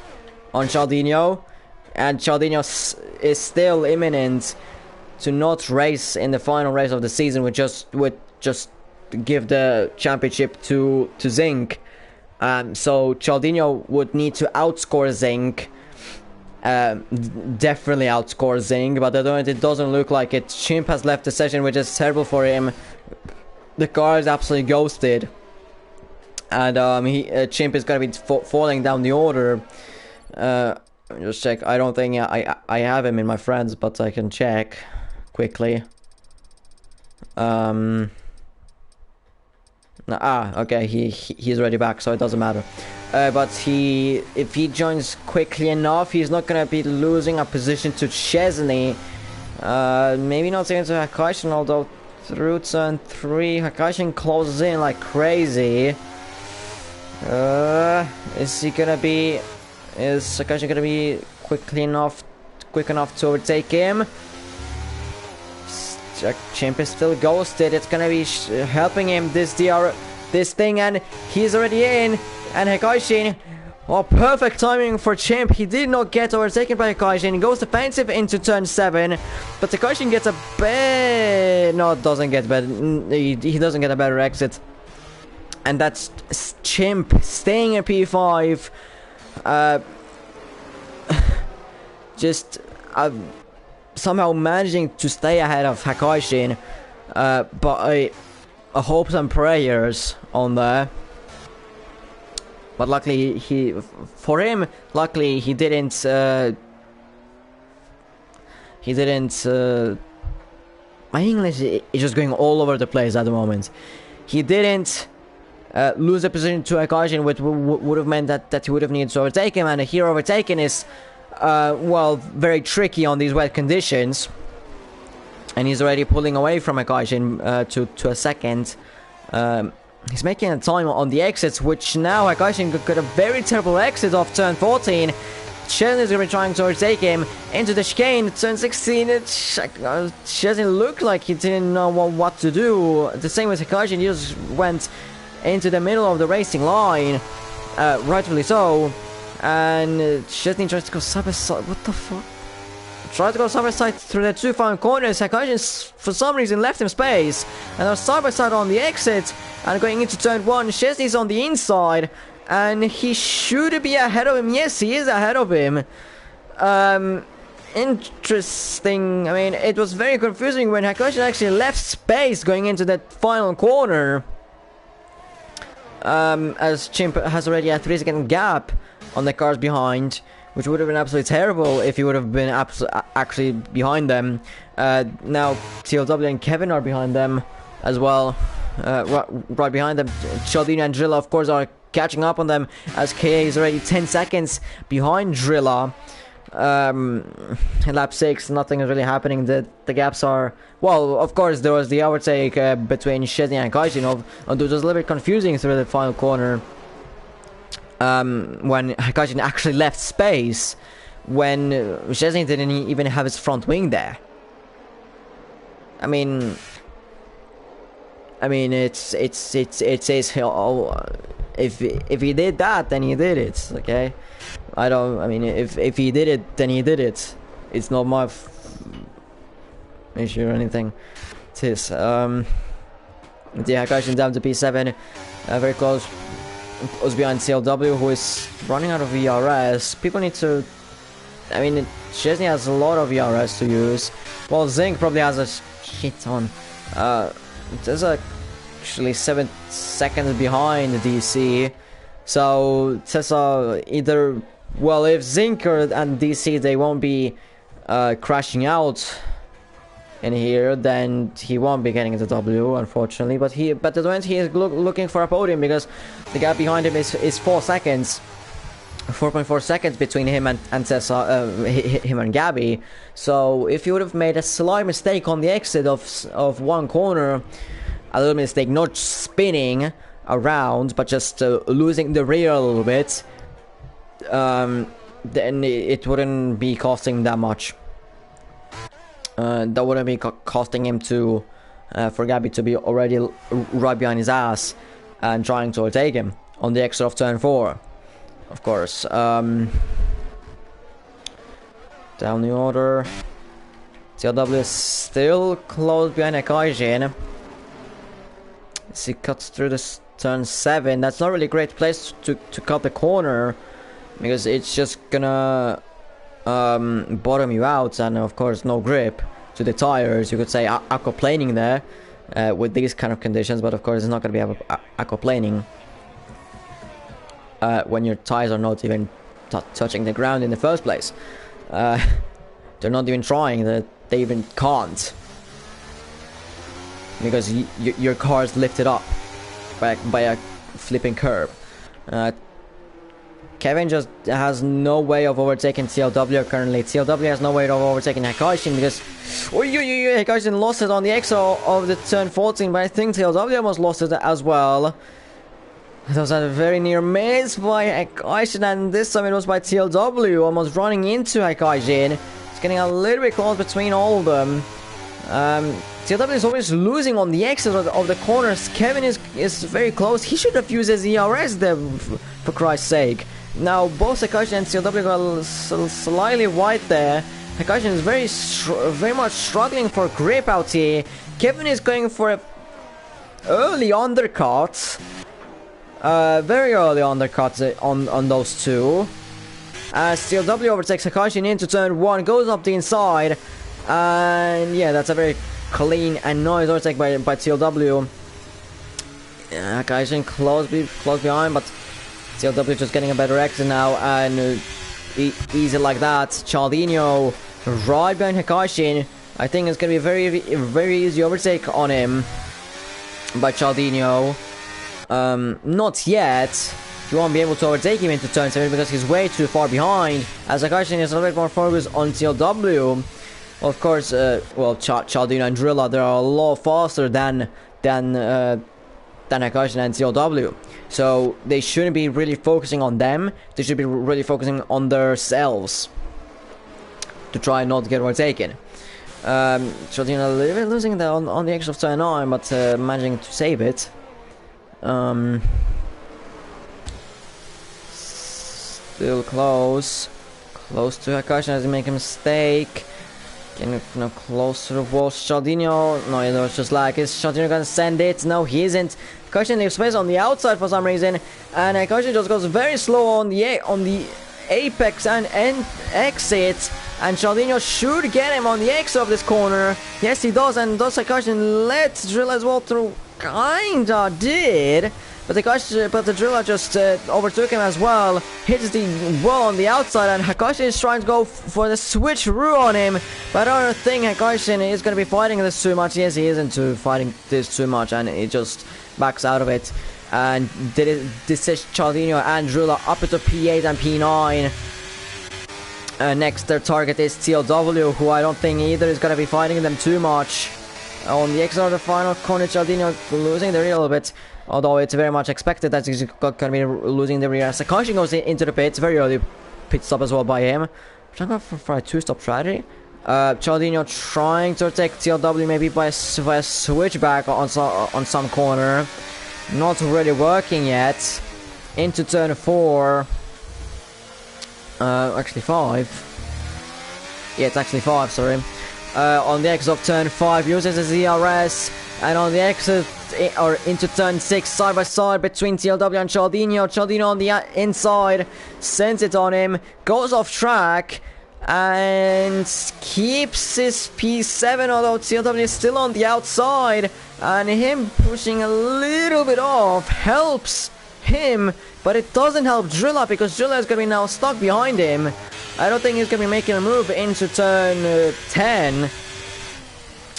on Charldinho, and Charldinho is still imminent to not race in the final race of the season, would just give the championship to Zinc. So Charldinho would need to outscore Zinc, definitely outscore Zinc, but it doesn't look like it. Chimp has left the session, which is terrible for him. The car is absolutely ghosted, and Chimp is gonna be falling down the order. Just check. I don't think I have him in my friends, but I can check quickly. Okay, he's already back, so it doesn't matter. But if he joins quickly enough, he's not gonna be losing a position to Chesney. Maybe not into Hakaishin, although through turn 3, Hakaishin closes in like crazy. Is Hakaishin gonna be quick enough to overtake him? Chimp is still ghosted. It's gonna be helping him this thing, and he's already in. And Hakaishin, perfect timing for Chimp. He did not get overtaken by Hakaishin. He goes defensive into turn 7, but Hakaishin gets doesn't get better. He doesn't get a better exit, and that's Chimp staying in P5. Somehow managing to stay ahead of Hakaishin, but hopes and prayers on there. But luckily he didn't. My English is just going all over the place at the moment. He didn't lose a position to Hakaishin, which would have meant that he would have needed to overtake him, and here overtaking is very tricky on these wet conditions, and he's already pulling away from Hakaishin to a second. He's making a time on the exits, which now Hakaishin got a very terrible exit off turn 14. Chesney is going to be trying to overtake him into the chicane. Turn 16, Chesney looked like he didn't know what to do. The same with Hakaishin, he just went into the middle of the racing line, rightfully so. And Chesney tries to go side by side. What the fuck? Tried to go side by side through the 2 final corners. Hakaishin, for some reason, left him space. And they're side by side on the exit. And going into turn 1, Chesney's on the inside. And he should be ahead of him. Yes, he is ahead of him. Interesting. I mean, it was very confusing when Hakaishin actually left space going into that final corner. As Chimp has already a 3-second gap on the cars behind, which would have been absolutely terrible if he would have been actually behind them. Now TLW and Kevin are behind them as well, right behind them. Charldinho and Drilla, of course, are catching up on them, as KA is already 10 seconds behind Drilla. In lap 6, nothing is really happening. The gaps are, well, of course there was the overtake between Chesney and Hakaishin, although it was a little bit confusing through the final corner. When Hakaishin actually left space, when Chesney didn't even have his front wing there. I mean, it's his. If he did that, then he did it. Okay, I mean, if he did it, then he did it. It's not my issue or anything. It is. Yeah, Hakaishin down to P7, very close. Was behind CLW, who is running out of VRS. People need to. I mean, Chesney has a lot of VRS to use. Well, Zinc probably has a shit ton. There's actually 7 seconds behind DC. So Tessa either Well, if Zinker and DC, they won't be crashing out in here, then he won't be getting the W, unfortunately. But at the moment he is looking for a podium, because the gap behind him is 4 seconds. 4.4 seconds between him and him and Gabby. So if you would have made a slight mistake on the exit of one corner, a little mistake, not spinning around, but just losing the rear a little bit, then it wouldn't be costing that much. That wouldn't be costing him to for Gabby to be already right behind his ass and trying to overtake him on the exit of turn 4. Of course. Down the order. TLW is still close behind Akaijin. As he cuts through this turn 7. That's not really a great place to cut the corner, because it's just gonna bottom you out, and of course no grip to the tires. You could say aquaplaning there with these kind of conditions, but of course it's not gonna be aquaplaning when your tires are not even touching the ground in the first place. They're not even trying, they even can't, because your car is lifted up by a flipping curb. Kevin just has no way of overtaking TLW currently. TLW has no way of overtaking Hakaishin, because Hakaishin lost it on the exit of the turn 14, but I think TLW almost lost it as well. It was a very near miss by Hakaishin, and this time it was by TLW, almost running into Hakaishin. It's getting a little bit close between all of them. TLW is always losing on the exit of the corners. Kevin is very close. He should have used his ERS there, for Christ's sake. Now both Hakaishin and TLW got slightly wide there. Hakaishin is very much struggling for grip out here. Kevin is going for a early undercut. Very early undercuts on those two. As TLW overtakes Hakaishin into turn 1, goes up the inside, and yeah, that's a very clean and nice overtake by TLW. Hakaishin close behind, but TLW just getting a better exit now, and easy like that. Charldinho right behind Hakaishin. I think it's gonna be a very easy overtake on him by Charldinho. Not yet. You won't be able to overtake him into turn 7 because he's way too far behind, as Hakaishin is a little bit more focused on TLW. Of course, well, Charldinho and Drilla, they're a lot faster than Hakaishin and TLW. So they shouldn't be really focusing on them. They should be really focusing on themselves to try not to get overtaken. Charldinho a little bit losing there on the exit of turn 9, but managing to save it. Still close to Hakaishin as he make a mistake. Getting close to the wall. Charldinho, no, it was just like, is Charldinho gonna send it? No, he isn't. Hakaishin leaves space on the outside for some reason, and Hakaishin just goes very slow on the apex and exit, and Charldinho should get him on the exit of this corner. Yes, he does, and does Hakaishin let Drill as well through? Kinda did, but the Driller just overtook him as well. Hits the wall on the outside, and Hakaishin is trying to go for the switcheroo on him. But I don't think Hakaishin is going to be fighting this too much. Yes, he isn't fighting this too much, and he just backs out of it. And this is Charldinho and Driller up into P8 and P9. Next, their target is TLW, who I don't think either is going to be fighting them too much. On the exit of the final corner, Charldinho losing the rear a little bit, although it's very much expected that he's going to be losing the rear. Hakaishin goes into the pits, very early pit stop as well by him. Trying to go for a two-stop strategy. Charldinho trying to attack TLW maybe by a switchback on some corner. Not really working yet. Into turn 4. Actually 5. Yeah, it's actually 5, sorry. On the exit of turn 5, uses his ERS, and on the exit or into turn 6, side by side between TLW and Charldinho. Charldinho on the inside, sends it on him, goes off track, and keeps his P7, although TLW is still on the outside, and him pushing a little bit off helps him but it doesn't help Drilla because Drilla is going to be now stuck behind him. I don't think he's going to be making a move into turn 10,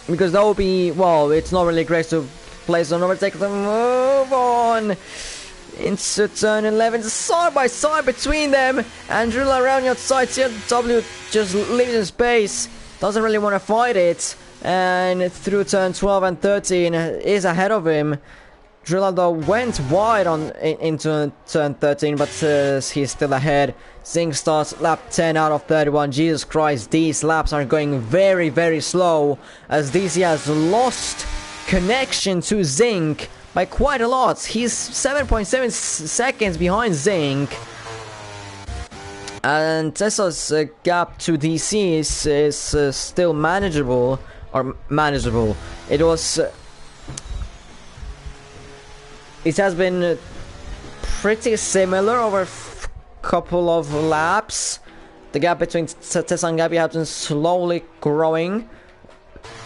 because that would be, well, it's not really great to place an overtake. The move on into turn 11, side by side between them, and Drilla around the outside. CW just leaves in space, doesn't really want to fight it, and through turn 12 and 13 is ahead of him. Drilla though went wide into turn 13, but he's still ahead. Zing starts lap 10 out of 31. Jesus Christ, these laps are going very, very slow, as DC has lost connection to Zing by quite a lot. He's 7.7 seconds behind Zing, and Tesla's gap to DC is still manageable, or manageable. It was. It has been pretty similar over a couple of laps. The gap between Tessa and Gabby has been slowly growing.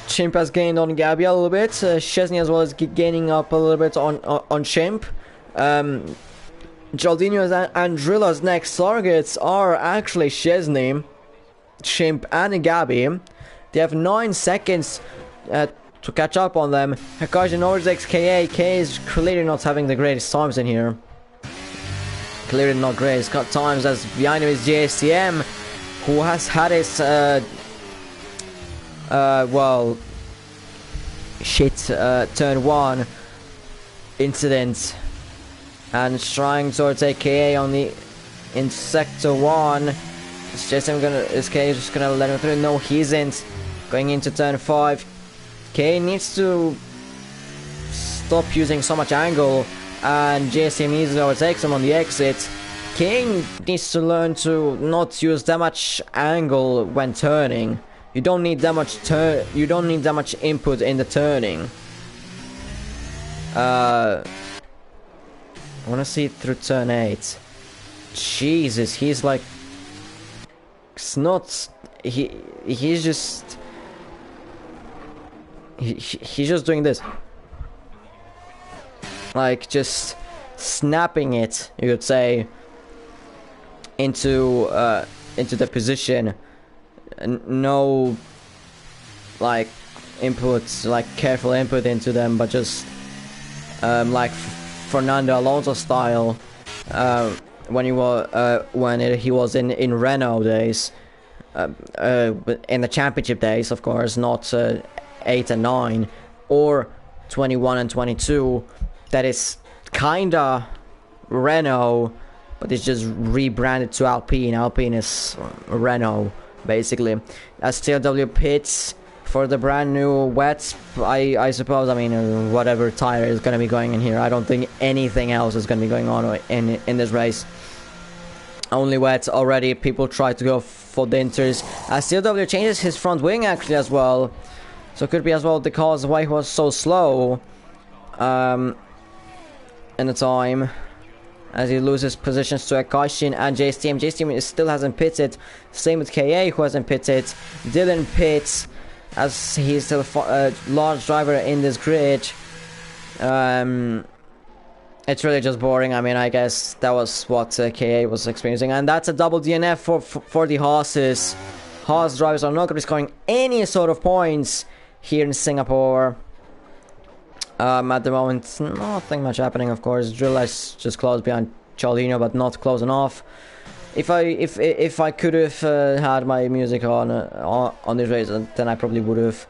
Chimp has gained on Gabby a little bit. Chesney as well is gaining up a little bit on Chimp. Charldinho and Drilla's next targets are actually Chesney, Chimp and Gabby. They have 9 seconds to catch up on them. Hakaji overtakes KA. KA is clearly not having the greatest times in here. Clearly not great. He's got times, as behind him is JSTM, who has had his well, shit, turn 1 incident, and trying to overtake KA on the in sector 1. Is JSTM gonna, is KA just gonna let him through? No, he isn't. Going into turn 5. K needs to stop using so much angle, and JSM easily overtakes him on the exit. King needs to learn to not use that much angle when turning. You don't need that much input in the turning. I wanna see it through turn 8. Jesus, he's like, it's not. He's just. He's just doing this, like just snapping it, you could say, into the position. No, like inputs, like careful input into them, but just like Fernando Alonso style, when he was in Renault days, in the championship days, of course, not 8 and 9 or 21 and 22. That is kinda Renault, but it's just rebranded to Alpine. Alpine is Renault, basically. As TLW pits for the brand new wets, I suppose. I mean, whatever tire is gonna be going in here. I don't think anything else is gonna be going on in this race. Only wets already. People try to go for the inters. As TLW changes his front wing actually as well. So it could be as well the cause why he was so slow in the time, as he loses positions to Akashin and JSTM. JSTM still hasn't pitted. Same with KA, who hasn't pitted. Dylan pits, as he's still a large driver in this grid. It's really just boring. I mean, I guess that was what KA was experiencing, and that's a double DNF for the Haas's. Haas drivers are not going to be scoring any sort of points here in Singapore. At the moment, nothing much happening, of course. Drilla is just close behind Charldinho, but not close enough. If I could have had my music on this race, then I probably would have.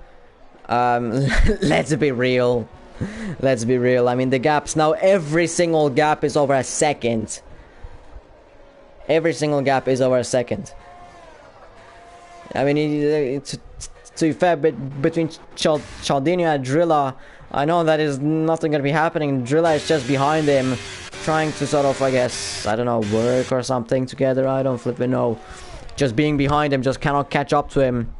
Let's be real. Let's be real. I mean, the gaps now, every single gap is over a second. Every single gap is over a second. I mean, to be fair, between Charldinho and Drilla, I know that is nothing going to be happening. Drilla is just behind him, trying to sort of, I guess, I don't know, work or something together. I don't flipping know. Just being behind him, just cannot catch up to him.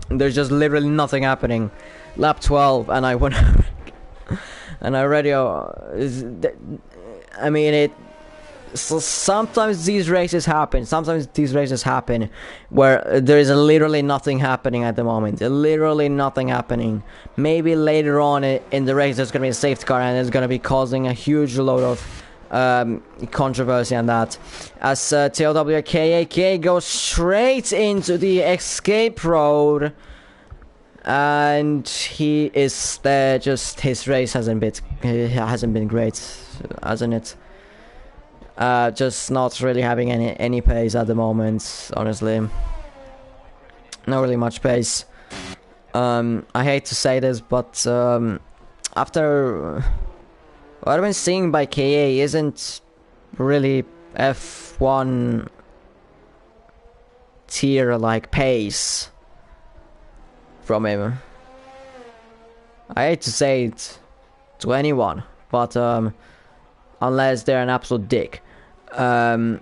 There's just literally nothing happening. Lap 12, and I went. And I already. I mean, it. So sometimes these races happen. Sometimes these races happen where there is literally nothing happening at the moment. Literally nothing happening. Maybe later on in the race there's going to be a safety car and it's going to be causing a huge load of controversy on that. As TLWKAK goes straight into the escape road, and he is there. Just his race hasn't been great, hasn't it? Just not really having any pace at the moment, honestly. Not really much pace. I hate to say this, but after what I've been seeing by KA isn't really F1 tier like pace from him. I hate to say it to anyone, but unless they're an absolute dick. If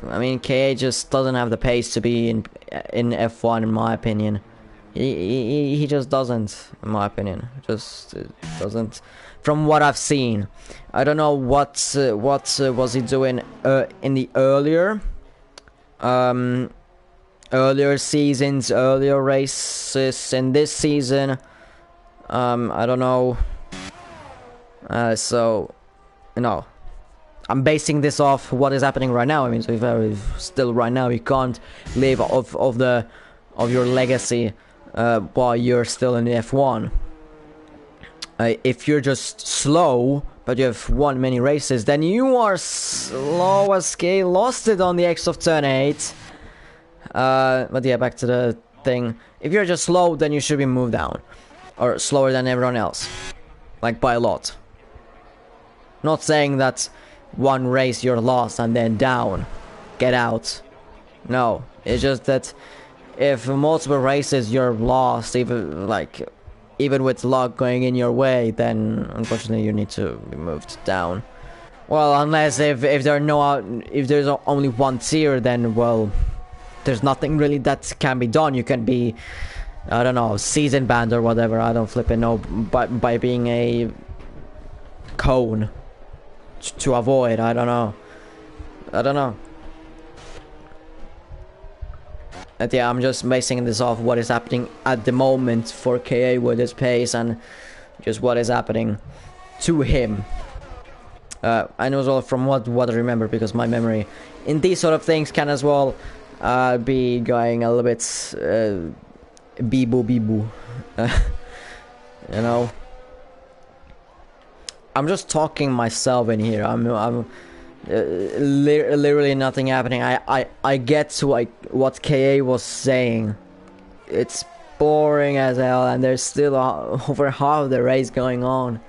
I mean, KA just doesn't have the pace to be in F1, in my opinion. He just doesn't, in my opinion. Just doesn't. From what I've seen, I don't know what was he doing in the earlier seasons, earlier races. In this season, I don't know. So, no. I'm basing this off what is happening right now. I mean, so if still right now, you can't live off of your legacy while you're still in the F1. If you're just slow, but you have won many races, then you are slow as K. Lost it on the X of turn 8. But yeah, back to the thing. If you're just slow, then you should be moved down, or slower than everyone else, like by a lot. Not saying that one race you're lost and then down, get out. No, it's just that if multiple races you're lost, even with luck going in your way, then unfortunately you need to be moved down. Well, unless if there's only one tier, then well, there's nothing really that can be done. You can be, I don't know, season banned or whatever. I don't flipping know, by being a cone to avoid. I don't know. But yeah, I'm just basing this off what is happening at the moment for KA with his pace and just what is happening to him. And also from what I remember, because my memory in these sort of things can as well be going a little bit beeboo. You know, I'm just talking myself in here. I'm literally nothing happening. I get to what KA was saying. It's boring as hell, and there's still over half the race going on.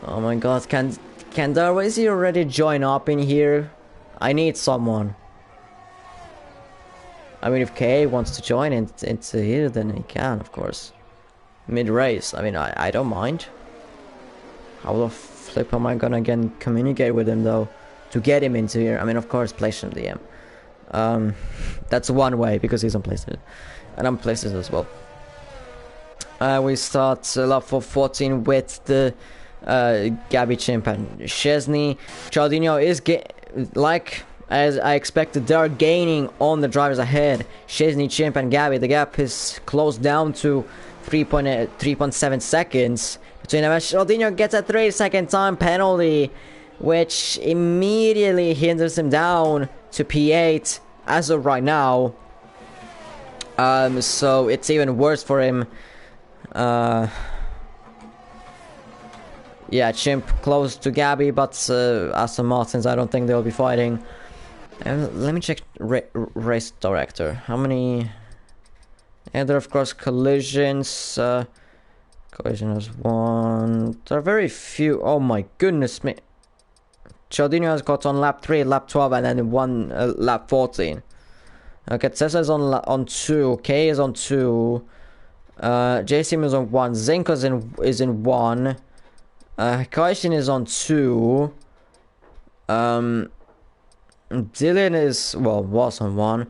Oh my god, can Darwazy already join up in here? I need someone. I mean, if KA wants to join into here, then he can, of course. Mid-race, I mean, I don't mind. How the flip am I gonna again communicate with him, though, to get him into here? I mean, of course, PlayStation DM. That's one way, because he's on PlayStation. And I'm PlayStation as well. We start lap for 14 with the Gabby Chimp and Chesney. Charldinho is like as I expected, they are gaining on the drivers ahead. Chesney, Chimp and Gabby. The gap is closed down to 3.7 seconds between them. Charldinho gets a 3-second time penalty, which immediately hinders him down to P8 as of right now. So it's even worse for him. Yeah, Chimp close to Gabby, but Aston Martins, I don't think they'll be fighting. Let me check race director. How many? And there are of course collisions. Collision has 1. There are very few. Oh my goodness me. Charldinho has got on lap 3, lap 12, and then one lap 14. Okay, Tessa is on 2. K is on 2. JCM is on 1. Zinko is in 1. Kaishin is on 2. Dylan is, well, was on 1.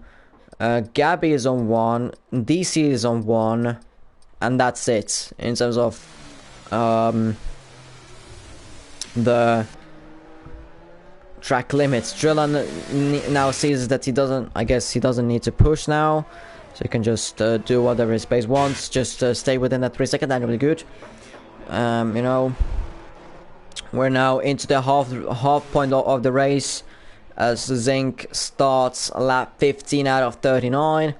Gabby is on 1. DC is on 1. And that's it in terms of the track limits. Drillan now sees that he doesn't, I guess he doesn't need to push now. So he can just do whatever his pace wants. Just stay within that 3 second, and it'll be good. You know, we're now into the half point of the race as Zink starts lap 15 out of 39,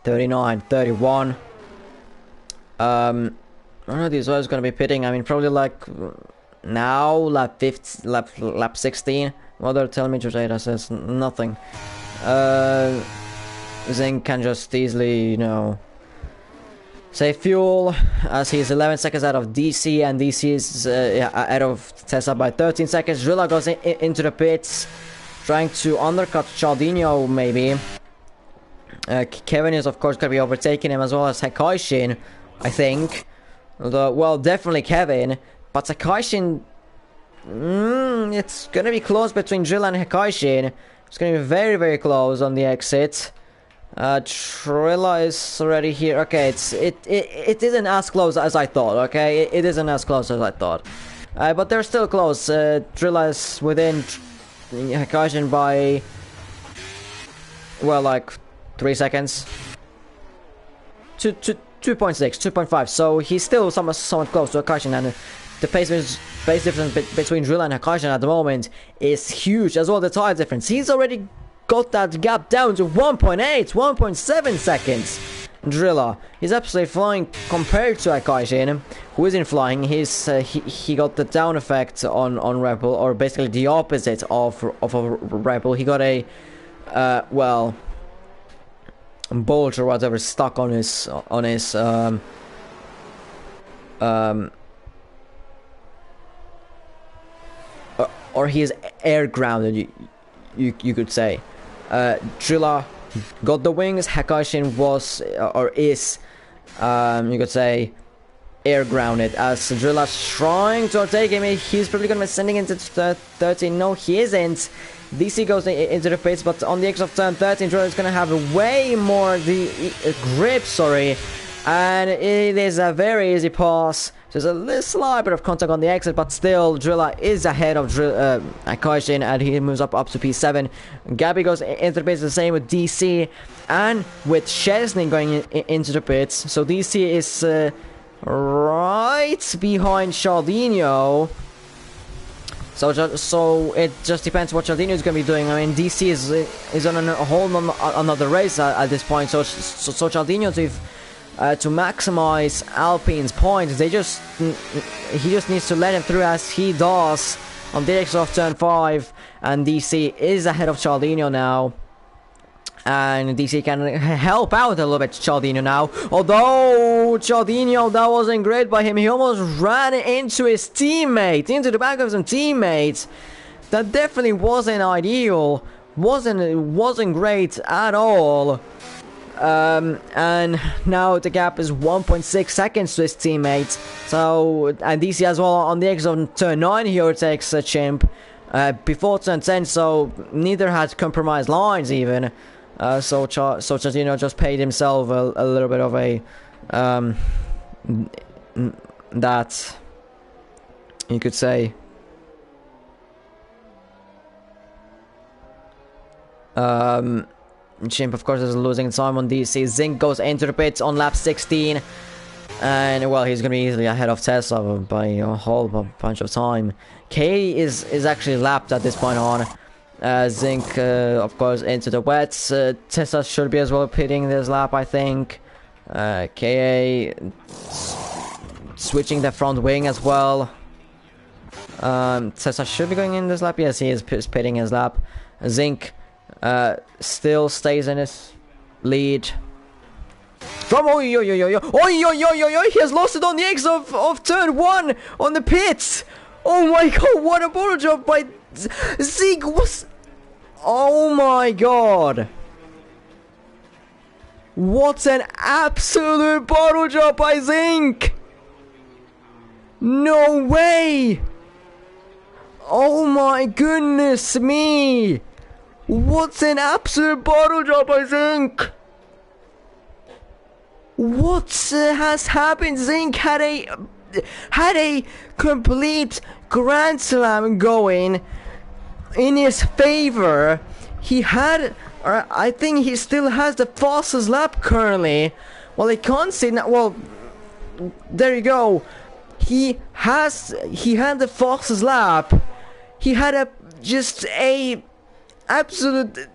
31. I don't know these guys gonna be pitting. I mean, probably like now lap 16. What they're telling me today, that says nothing. Zink can just easily, you know, save fuel as he's 11 seconds out of DC, and DC is out of Tesla by 13 seconds. Drilla goes into the pits, trying to undercut Charldinho maybe. Kevin is of course going to be overtaking him, as well as Hekaishin, I think. Well, definitely Kevin, but Hekaishin, it's going to be close between Drilla and Hekaishin. It's going to be very, very close on the exit. Trilla is already here. Okay, it isn't as close as I thought. Okay, it isn't as close as I thought. But they're still close. Trilla is within Hekaishin by, well, like 3 seconds. 2.6, 2.5. So he's still somewhat close to Hekaishin, and the pace difference between Drilla and Hekaishin at the moment is huge, as well the tire difference. He's already got that gap down to 1.8, 1.7 seconds. Drilla, he's absolutely flying compared to Hekaishin, who isn't flying. He got the down effect on Red Bull, or basically the opposite of a Red Bull. He got a well, bolt or whatever stuck on his or he is air grounded, you could say. Drilla got the wings. Hekaishin was or is, you could say, air grounded, as Drilla's trying to overtake him. He's probably gonna be sending into 13. No, he isn't. DC goes into the pits, but on the exit of turn 13, Drilla is gonna have way more grip, and it is a very easy pass. There's a slight bit of contact on the exit, but still Drilla is ahead of Hekaishin, and he moves up to P7. Gabby goes into the pits, the same with DC, and with Chesney going into the pits. So DC is right behind Charldinho. So it just depends what Charldinho is going to be doing. I mean, DC is on a whole another race at this point. So Charldinho to maximize Alpine's points, he just needs to let him through, as he does on the exit of turn 5, and DC is ahead of Charldinho now, and DC can help out a little bit Charldinho now, although Charldinho, that wasn't great by him. He almost ran into his teammate, into the back of some teammates. That definitely wasn't ideal, wasn't great at all. And now the gap is 1.6 seconds to his teammates. So, and DC as well on the exit of turn 9, he overtakes Chimp before turn 10, so neither had compromised lines even. So Charldinho just paid himself a little bit of a that you could say Chimp, of course, is losing time on DC. Zink goes into the pits on lap 16, and well, he's gonna be easily ahead of Tesla by a whole bunch of time. K is actually lapped at this point on. Zink, of course, into the wets. Tesla should be as well pitting this lap, I think. KA switching the front wing as well. Tesla should be going in this lap. Yes, he is pitting his lap. Zink still stays in his lead. From he has lost it on the exit of turn 1 on the pits. Oh my god, what a bottle drop by Zeke was. Oh my god, what an absolute bottle drop by Zink. No way. Oh my goodness me. What an absolute bottle drop, I think. What has happened? Zink had a complete Grand Slam going in his favor. He had, or I think he still has the fastest lap currently. Well, I can't see now. Well, there you go. he had the fastest lap. He had a absolute.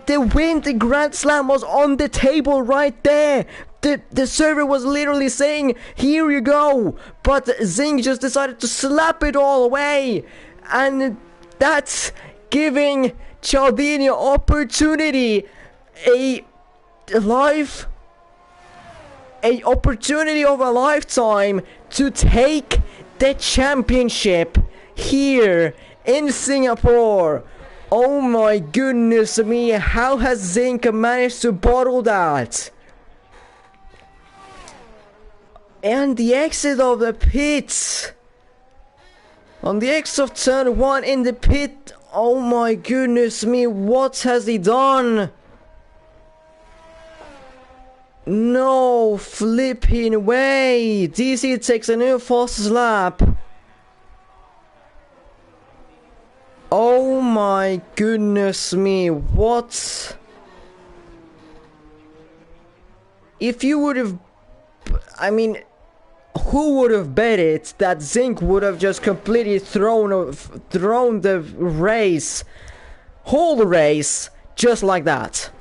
The win, the Grand Slam was on the table right there. The server was literally saying, here you go. But Zing just decided to slap it all away. And that's giving Charldinho opportunity. A opportunity of a lifetime to take the championship here in Singapore. Oh my goodness me, how has Zink managed to bottle that? And the exit of the pits. On the exit of turn 1 in the pit. Oh my goodness me, what has he done? No flipping way. DC takes a new fastest lap. Oh my goodness me, what? If you would have, I mean, who would have bet it that Zink would have just completely thrown the race, whole race, just like that?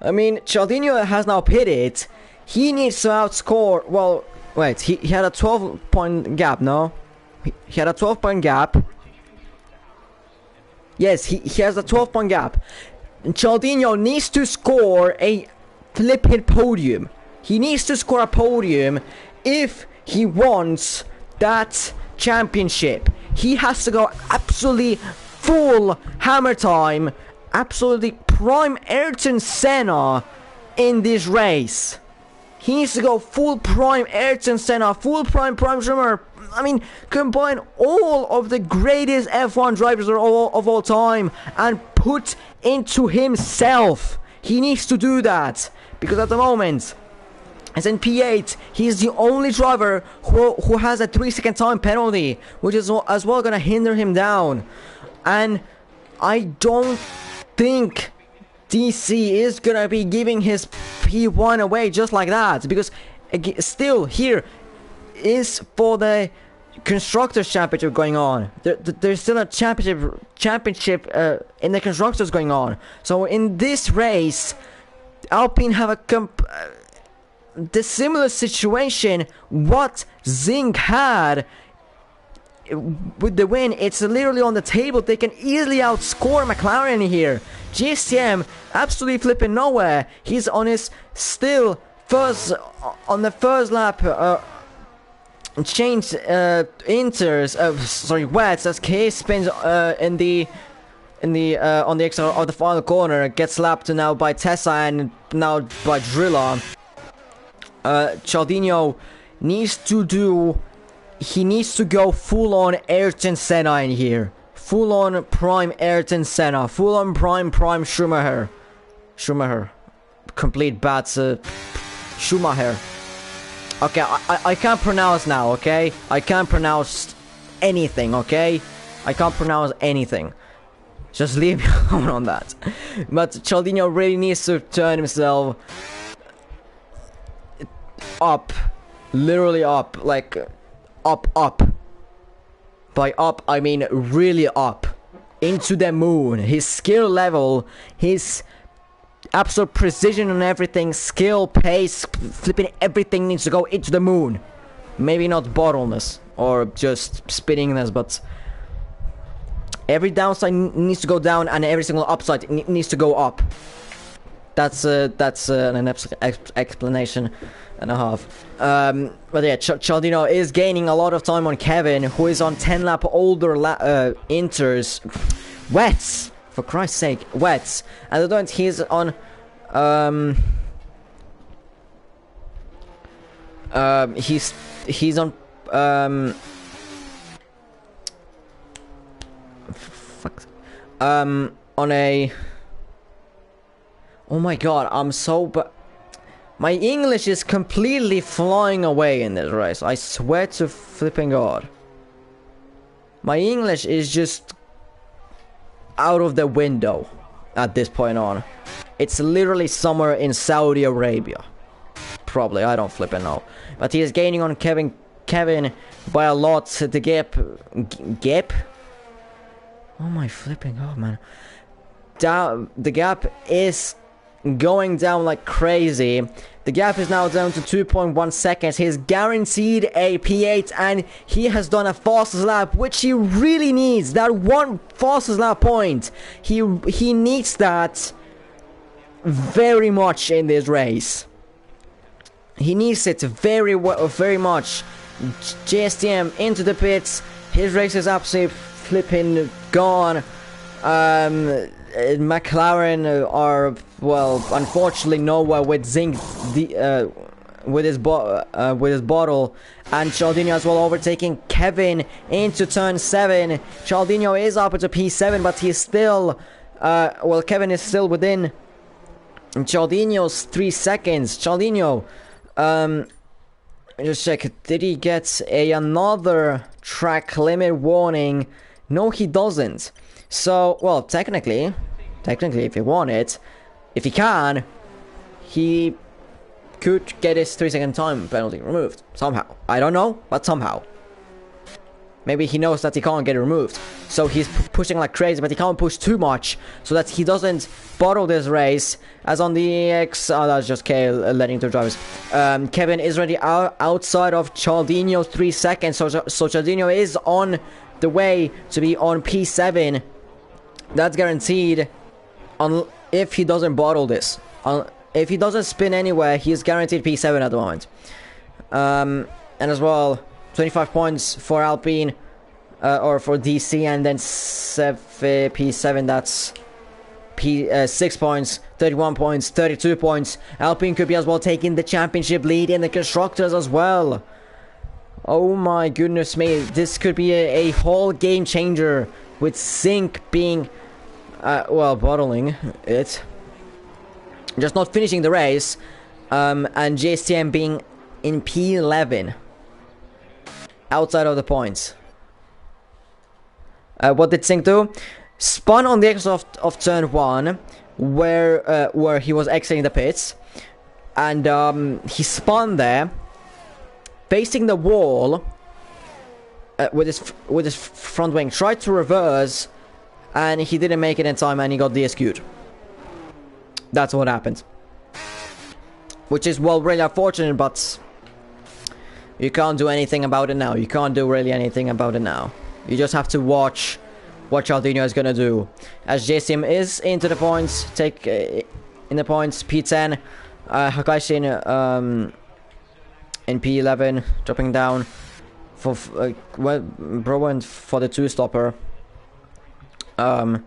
I mean, Charldinho has now pitted. He needs to outscore, well, wait, he had a 12-point gap, no? He had a 12-point gap. Yes, he has a 12-point gap. And Charldinho needs to score a flipping podium. He needs to score a podium if he wants that championship. He has to go absolutely full hammer time. Absolutely prime Ayrton Senna in this race. He needs to go full prime Ayrton Senna, full prime Schumacher. I mean, combine all of the greatest F1 drivers of all time and put into himself. He needs to do that because at the moment, as in P8, he's the only driver who has a 3-second time penalty, which is as well gonna hinder him down. And I don't think DC is gonna be giving his P1 away just like that, because still here is for the Constructors Championship going on. There's still a championship in the Constructors going on. So in this race, Alpine have the similar situation what Zing had with the win. It's literally on the table. They can easily outscore McLaren here. GSM absolutely flipping nowhere. He's on his still on the first lap. Changed wets as Case spins on the exit of the final corner, gets lapped now by Tessa and now by Drilla. Charldinho needs to go full on Ayrton Senna in here. Full on prime Ayrton Senna. Full on prime Schumacher. Complete bad Schumacher. Okay, I can't pronounce now, okay? I can't pronounce anything, okay? I can't pronounce anything. Just leave me alone on that. But Charldinho really needs to turn himself up. Literally up. Like, up. By up, I mean really up. Into the moon. His skill level, his absolute precision on everything, skill, pace, flipping everything needs to go into the moon. Maybe not bottleness or just spinningness, but every downside needs to go down and every single upside needs to go up. That's an explanation and a half. But yeah, Charldinho is gaining a lot of time on Kevin, who is on 10 lap older inters. Wets! For Christ's sake, wets. And I don't. He's on. He's on. Fuck. On a. Oh my god! I'm so. My English is completely flying away in this race. I swear to flipping god. My English is just out of the window at this point on. It's literally somewhere in Saudi Arabia. Probably, I don't flipping know. But he is gaining on Kevin by a lot. The gap? Oh my flipping god, man. The gap is going down like crazy. The gap is now down to 2.1 seconds. He's guaranteed a P8 and he has done a fastest lap, which he really needs. That one fastest lap point. He needs that very much in this race. He needs it very much. JSTM into the pits. His race is absolutely flipping gone. McLaren are, well, unfortunately nowhere with Zinc with his bottle, and Charldinho as well overtaking Kevin into turn 7. Charldinho is up to P7, but he's still well, Kevin is still within Charldinho's 3 seconds. Charldinho, just check, did he get another track limit warning? No, he doesn't. So, well, technically, if he wanted, if he can, he could get his 3-second time penalty removed. Somehow. I don't know, but somehow. Maybe he knows that he can't get it removed. So he's pushing like crazy, but he can't push too much so that he doesn't bottle this race. As on the X, oh, that's just Kale letting the drivers. Kevin is already outside of Charldinho's 3 seconds. So Charldinho is on the way to be on P7. That's guaranteed if he doesn't bottle this. If he doesn't spin anywhere, he is guaranteed P7 at the moment. And as well, 25 points for Alpine, or for DC, and then P7, that's 6 points, 31 points, 32 points. Alpine could be as well taking the championship lead in the constructors as well. Oh my goodness me, this could be a whole game changer with Zinc being, well, bottling it, just not finishing the race, and JSTM being in P11, outside of the points. What did Zinc do? Spun on the exit of turn 1, where he was exiting the pits, and he spun there, facing the wall, with his front wing, tried to reverse, and he didn't make it in time, and he got DSQ'd. That's what happened. Which is, well, really unfortunate, but you can't do anything about it now. You can't do really anything about it now. You just have to watch what Charldinho is gonna do. As JSTM is into the points, in the points, P10, Hakaishin in P11, dropping down for Bro went for the 2-stopper. I mean,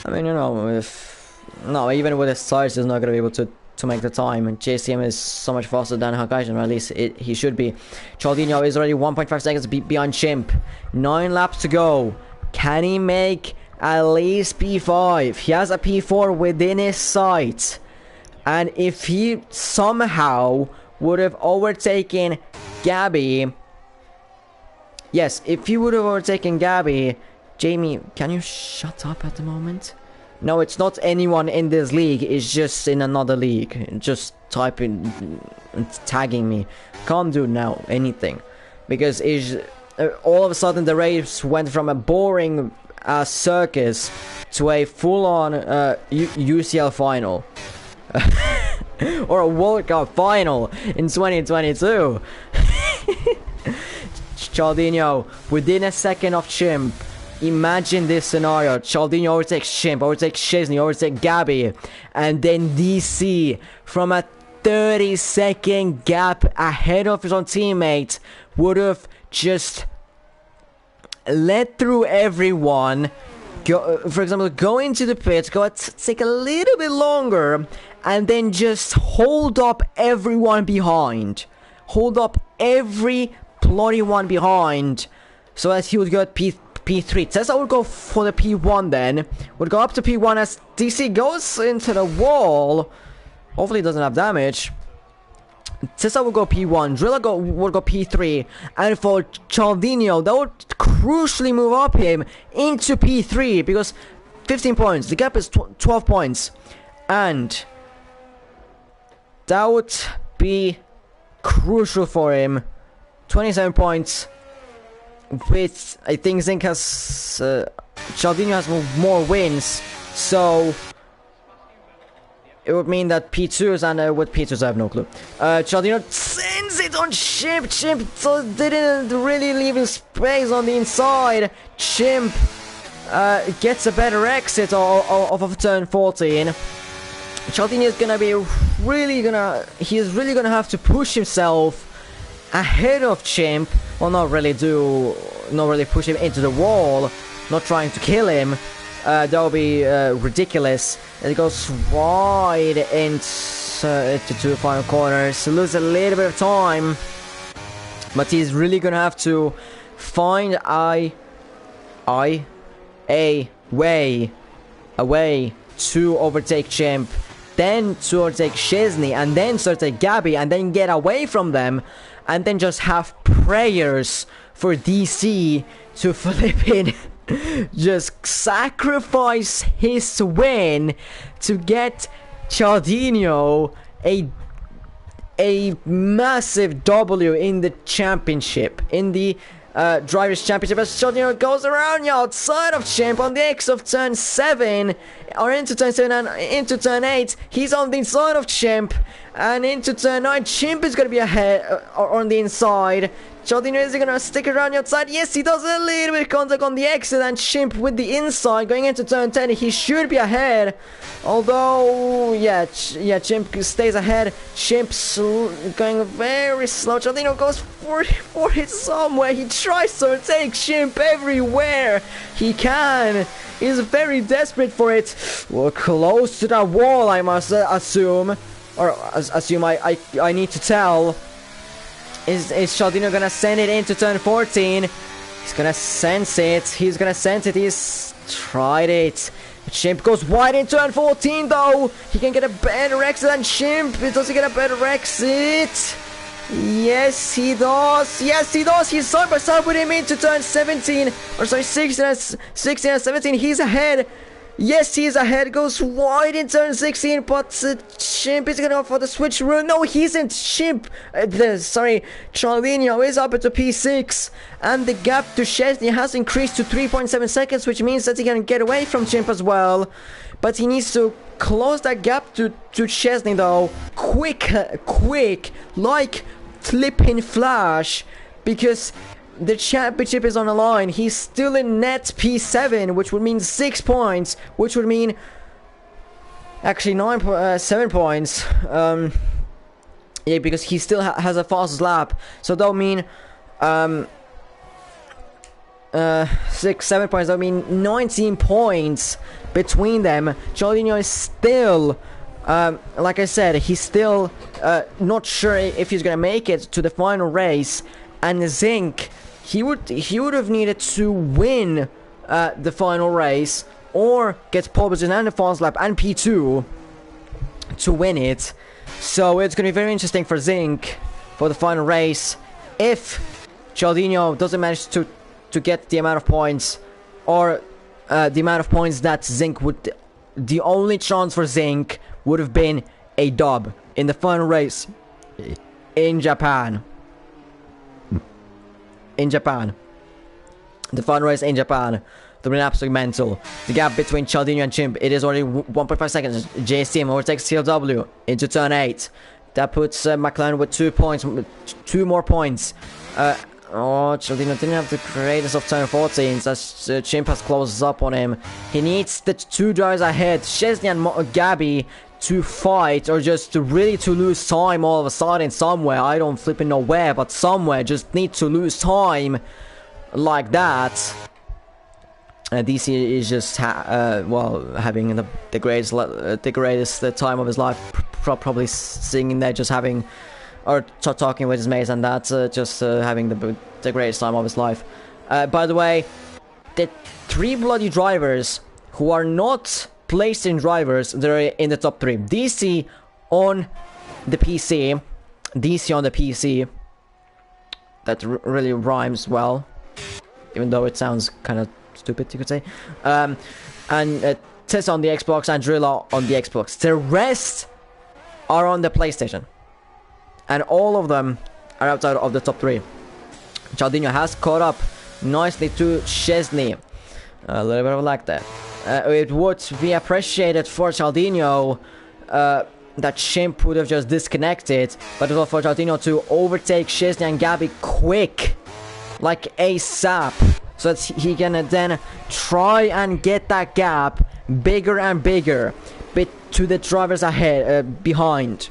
you know, even with his tires, he's not gonna be able to make the time. And JCM is so much faster than Hakaishin, or at least he should be. Charldinho is already 1.5 seconds behind Chimp. 9 laps to go. Can he make at least P5? He has a P4 within his sight. And if he somehow would have overtaken Gabby, yes, if he would have overtaken Gabby, Jamie, can you shut up at the moment? No, it's not anyone in this league, it's just in another league. Just typing, tagging me. Can't do now anything. Because it's, all of a sudden the race went from a boring circus to a full-on UCL final. Or a World Cup final in 2022. Charldinho, within a second of Chimp. Imagine this scenario. Charldinho overtakes Chimp, overtakes Shizney, overtakes Gabby, and then DC from a 30-second gap ahead of his own teammate would have just let through everyone. For example, go into the pits, take a little bit longer, and then just hold up everyone behind. Hold up every bloody one behind, so that he would get P3. Tesla would go for the P1 then. Would go up to P1 as DC goes into the wall. Hopefully he doesn't have damage. Tesla would go P1. Drilla would go P3. And for Charldinho, that would crucially move up him into P3. Because 15 points. The gap is 12 points. And that would be crucial for him. 27 points. With, I think Zinc has, Charldinho has more wins, so it would mean that P2s, and with P2s I have no clue. Charldinho sends it on Chimp. Chimp didn't really leave his space on the inside. Chimp gets a better exit off of turn 14. Charldinho is gonna be he's really gonna have to push himself ahead of Chimp. Well, not really push him into the wall, not trying to kill him. That would be ridiculous. It goes right into two final corners. Lose a little bit of time, but he's really gonna have to find a way to overtake Chimp, then to overtake Szczesny, and then to overtake Gabby, and then get away from them, and then just have prayers for DC to flip in. Just sacrifice his win to get Charldinho a massive W in the championship, in the Drivers' Championship, as Charldinho goes around the outside of Chimp on the X of turn 7, or into turn 7 and into turn 8. He's on the inside of Chimp, and into turn 9, Chimp is going to be ahead, or on the inside. Charldinho is gonna stick around the outside. Yes, he does a little bit of contact on the exit, and Chimp with the inside going into turn 10. He should be ahead, although yeah, Chimp stays ahead. Chimp's going very slow. Charldinho goes for it somewhere. He tries to take Chimp everywhere he can. He's very desperate for it. Well, close to that wall, I must assume, or assume I need to tell. Is Charldinho gonna send it into turn 14? He's gonna sense it. He's tried it. Chimp goes wide in turn 14 though. He can get a better exit than Chimp. Does he get a better exit? Yes, he does. Yes, he does. He's side by side with him into turn 17. Or sorry, 16 and 17. He's ahead. Yes, he's ahead, goes wide in turn 16, but Chimp is gonna go for the switch rule. No, he isn't. Charldinho is up to P6, and the gap to Szczesny has increased to 3.7 seconds, which means that he can get away from Chimp as well. But he needs to close that gap to Szczesny though, quick, like flipping flash, because the championship is on the line. He's still in net P7, which would mean 6 points, which would mean actually 7 points. Yeah, because he still has a fastest lap, so that would mean 7 points. That would mean 19 points between them. Charldinho is still, like I said, he's still not sure if he's gonna make it to the final race. And Zinc, he would have needed to win the final race, or get pole position and the fast lap and P2 to win it. So it's going to be very interesting for Zinc for the final race. If Charldinho doesn't manage to get the amount of points, or the amount of points that Zinc would, the only chance for Zinc would have been a dub in the final race in Japan. The final race in Japan. They've been absolutely mental. The gap between Charldinho and Chimp, it is already 1.5 seconds. JSTM overtakes CLW into turn 8. That puts McLaren with 2 points, 2 more points. Charldinho didn't have the greatest of turn 14, as Chimp has closed up on him. He needs the 2 drivers ahead, Szczesny and Gabby, to fight, or just to lose time all of a sudden somewhere. I don't flipping know where, but somewhere. Just need to lose time like that. DC is just having the greatest time of his life, probably singing there, just having, or talking with his mates, and that's just having the greatest time of his life. By the way, the 3 bloody drivers who are not placed in drivers, they're in the top 3. DC on the PC. That really rhymes well, even though it sounds kind of stupid, you could say. And Tessa on the Xbox and Drilla on the Xbox. The rest are on the PlayStation. And all of them are outside of the top 3. Charldinho has caught up nicely to Szczesny. A little bit of a lag there. It would be appreciated for Charldinho that Chimp would have just disconnected, but as well for Charldinho to overtake Szczesny and Gabby quick, like ASAP, so that he can then try and get that gap bigger and bigger, bit to the drivers ahead, behind,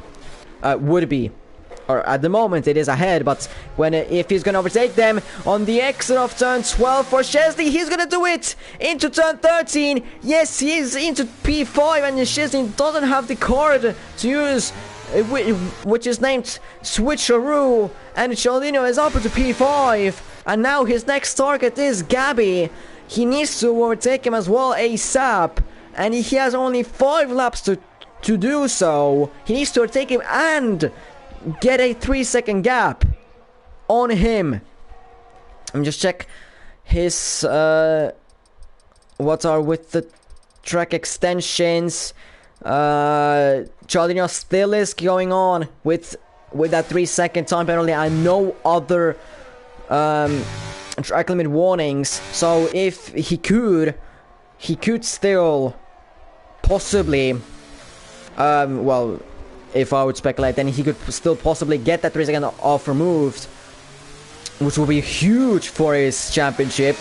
would be. Or at the moment it is ahead, but when if he's gonna overtake them on the exit of turn 12 for Szczesny, he's gonna do it into turn 13. Yes, he's into P5, and Szczesny doesn't have the card to use, which is named Switcheroo, and Charldinho is up to P5, and now his next target is Gabby. He needs to overtake him as well ASAP, and he has only 5 laps to do so. He needs to overtake him and get a 3-second gap on him. Let me just check his what are with the track extensions. Charldinho still is going on with that 3-second time penalty and no other track limit warnings. So if he could still possibly well, if I would speculate, then he could still possibly get that 3-second off removed, which will be huge for his championship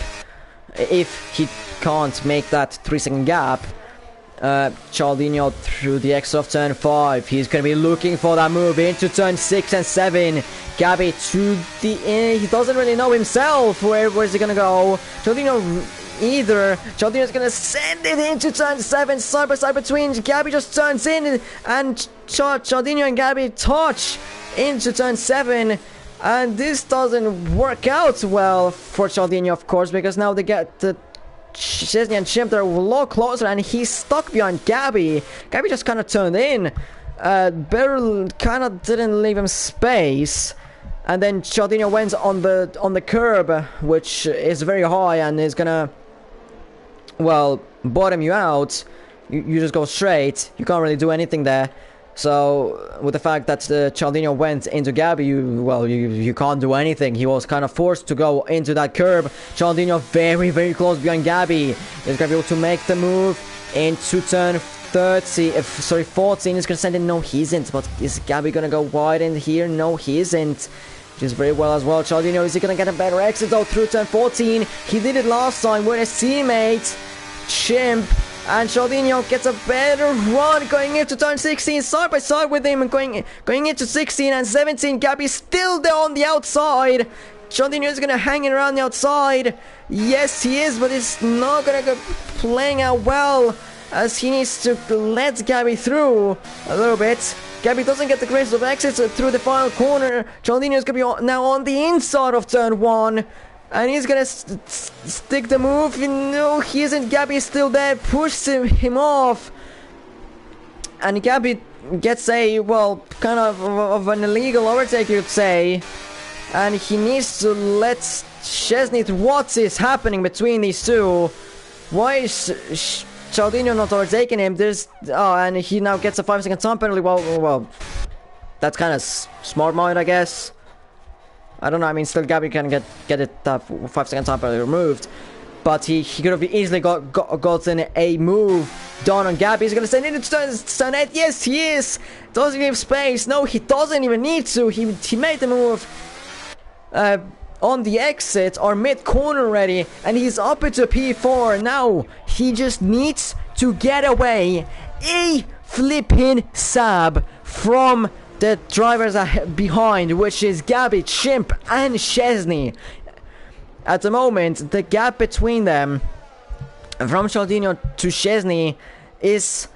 if he can't make that 3-second gap. Charldinho through the exit of turn 5. He's going to be looking for that move into turn 6 and 7. Gabby to the he doesn't really know himself where's he going to go. Charldinho either. Charldinho's gonna send it into turn 7, side by side between. Gabby just turns in, and Charldinho and Gabby touch into turn 7, and this doesn't work out well for Charldinho, of course, because now they get the Szczesny and Chimp, they're a lot closer, and he's stuck behind Gabby. Gabby just kind of turned in, Beryl kind of didn't leave him space. And then Charldinho went on the curb, which is very high and is gonna, well, bottom you out. You just go straight. You can't really do anything there. So with the fact that Charldinho went into Gabby, you can't do anything. He was kind of forced to go into that curb. Charldinho very close behind Gabby. He's gonna be able to make the move into turn 14. He's gonna send in. No, he isn't. But is Gabby gonna go wide in here? No, he isn't. Which is very well as well. Charldinho, is he gonna get a better exit though through turn 14? He did it last time with his teammate Chimp, and Charldinho gets a better run going into turn 16, side by side with him, and going into 16 and 17. Gabby's still there on the outside. Charldinho is gonna hang it around the outside. Yes, he is, but it's not gonna go playing out well, as he needs to let Gabby through a little bit. Gabby doesn't get the grace of exit through the final corner. Charldinho is going to be now on the inside of turn 1. And he's going to stick the move. No, he isn't. Gabby is still there. Pushes him off. And Gabby gets a, well, kind of an illegal overtake, you'd say. And he needs to let Szczesny. What is happening between these two? Why is Charldinho not overtaking him? And he now gets a 5-second time penalty. Well, that's kind of smart mind, I guess. I don't know. I mean, still Gabby can get it 5-second time penalty removed, but he could have easily gotten a move done on Gabby. He's gonna send it into turn 8. Yes, he is. Doesn't give space. No, he doesn't even need to. He made the move on the exit or mid corner already, and he's up into P4 now. He just needs to get away a flipping sab from the drivers behind, which is Gabby, Chimp, and Szczesny. At the moment, the gap between them from Charldinho to Szczesny is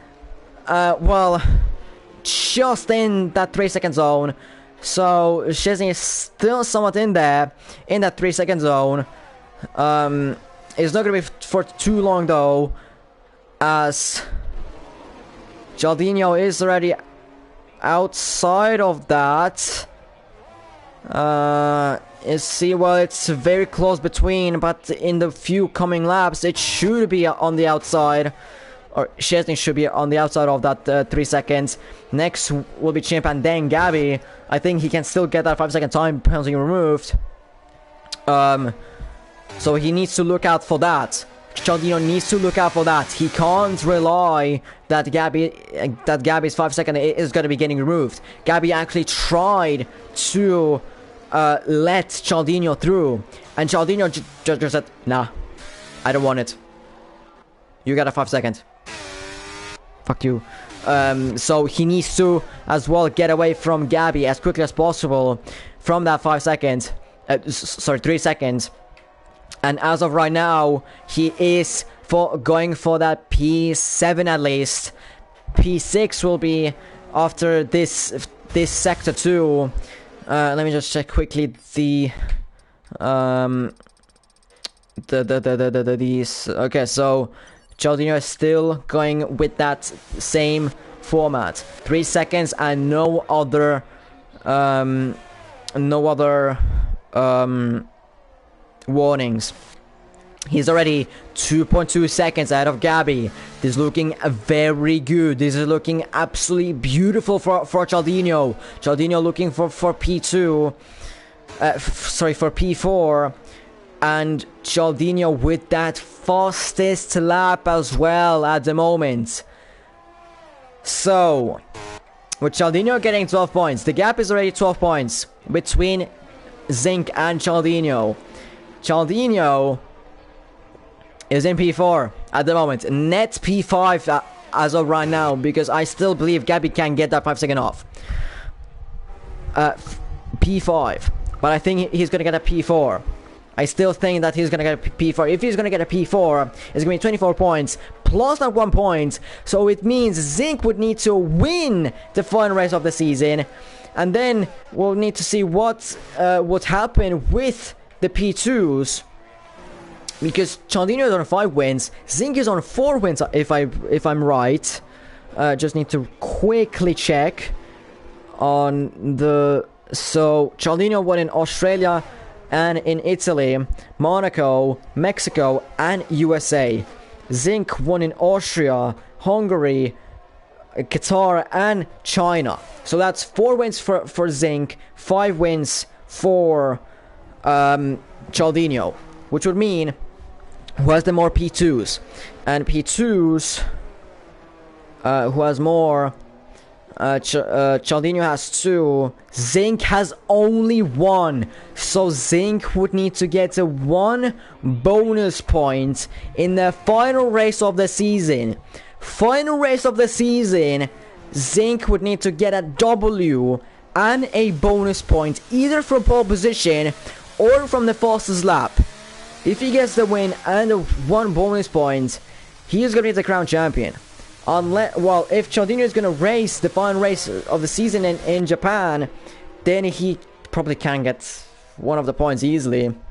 well, just in that 3-second zone. So Szczesny is still somewhat in there, in that 3-second zone. It's not going to be for too long though, as Charldinho is already outside of that. Well, it's very close between, but in the few coming laps, it should be on the outside or Szczesny should be on the outside of that 3 seconds. Next will be Chimp and then Gabby. I think he can still get that 5-second time penalty removed. So he needs to look out for that. Charldinho needs to look out for that. He can't rely that Gabby's 5-second is going to be getting removed. Gabby actually tried to let Charldinho through, and Charldinho just said, nah, I don't want it. You got a 5-second. Fuck you. So he needs to as well get away from Gabby as quickly as possible from that 5 seconds. 3 seconds. And as of right now, he is going for that P7 at least. P6 will be after this sector 2. Let me just check quickly these. Okay, so Charldinho is still going with that same format. 3 seconds and no other warnings. He's already 2.2 seconds ahead of Gabby. This is looking very good. This is looking absolutely beautiful for Charldinho. Charldinho looking for P2. For P4. And Charldinho with that fastest lap as well at the moment. So, with Charldinho getting 12 points, the gap is already 12 points between ZNYQ and Charldinho. Charldinho is in P4 at the moment. Net P5 as of right now, because I still believe Gabby can get that 5-second off. P5. But I think he's going to get a P4. I still think that he's going to get a P4. If he's going to get a P4, it's going to be 24 points plus that 1 point. So it means ZNYQ would need to win the final race of the season. And then we'll need to see what would happen with the P2s. Because Charldinho is on 5 wins. ZNYQ is on 4 wins, if I'm right. Just need to quickly check on the... So, Charldinho won in Australia and in Italy, Monaco, Mexico, and USA. ZNYQ won in Austria, Hungary, Qatar, and China. So that's 4 wins for ZNYQ, 5 wins for Charldinho, which would mean who has the more P2s, and P2s who has more. Charldinho has 2. ZNYQ has only 1. So ZNYQ would need to get a 1 bonus point in the final race of the season. Final race of the season, ZNYQ would need to get a W and a bonus point, either from pole position or from the fastest lap. If he gets the win and the 1 bonus point, he is going to be the crown champion. Well, if Charldinho is going to race the final race of the season in Japan, then he probably can get 1 of the points easily. In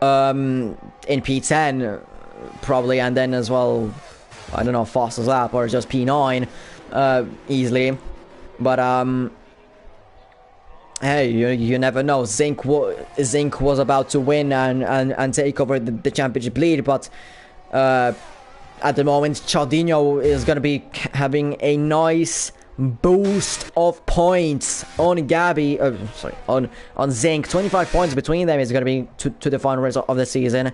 P10, probably, and then as well, I don't know, fastest lap or just P9, easily. But hey, you never know. ZNYQ was about to win and take over the championship lead, but at the moment, Charldinho is going to be having a nice boost of points on Gabby. On ZNYQ. 25 points between them is going to be to the final race of the season.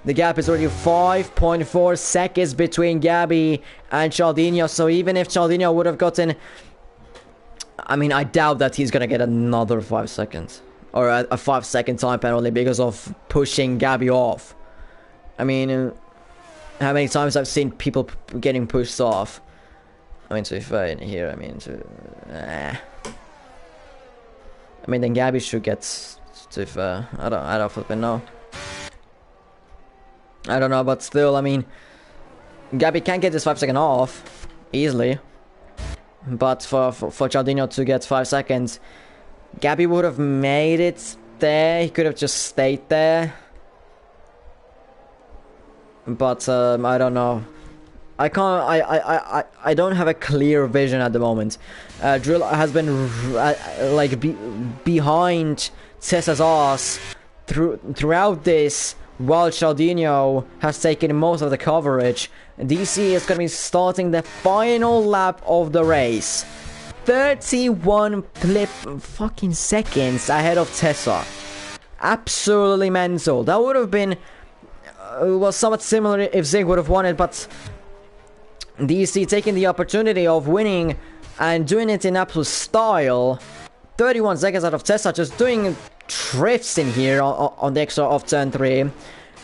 The gap is already 5.4 seconds between Gabby and Charldinho. So even if Charldinho would have gotten... I mean, I doubt that he's going to get another 5 seconds. Or a 5-second time penalty because of pushing Gabby off. I mean... how many times I've seen people getting pushed off. I mean, to be fair in here, I mean, then Gabby should get, to be fair. I don't flipping know. I don't know, but still, I mean, Gabby can get this 5-second off easily. But for Charldinho to get 5 seconds, Gabby would have made it there. He could have just stayed there. But I don't know. I can't. I don't have a clear vision at the moment. Drill has been behind Tessa's ass throughout this, while Charldinho has taken most of the coverage. DC is going to be starting the final lap of the race. 31 fucking seconds ahead of Tessa. Absolutely mental. That would have been was somewhat similar if Zig would have won it, but DC taking the opportunity of winning and doing it in absolute style. 31 seconds out of Tessa, just doing drifts in here on the extra of turn 3.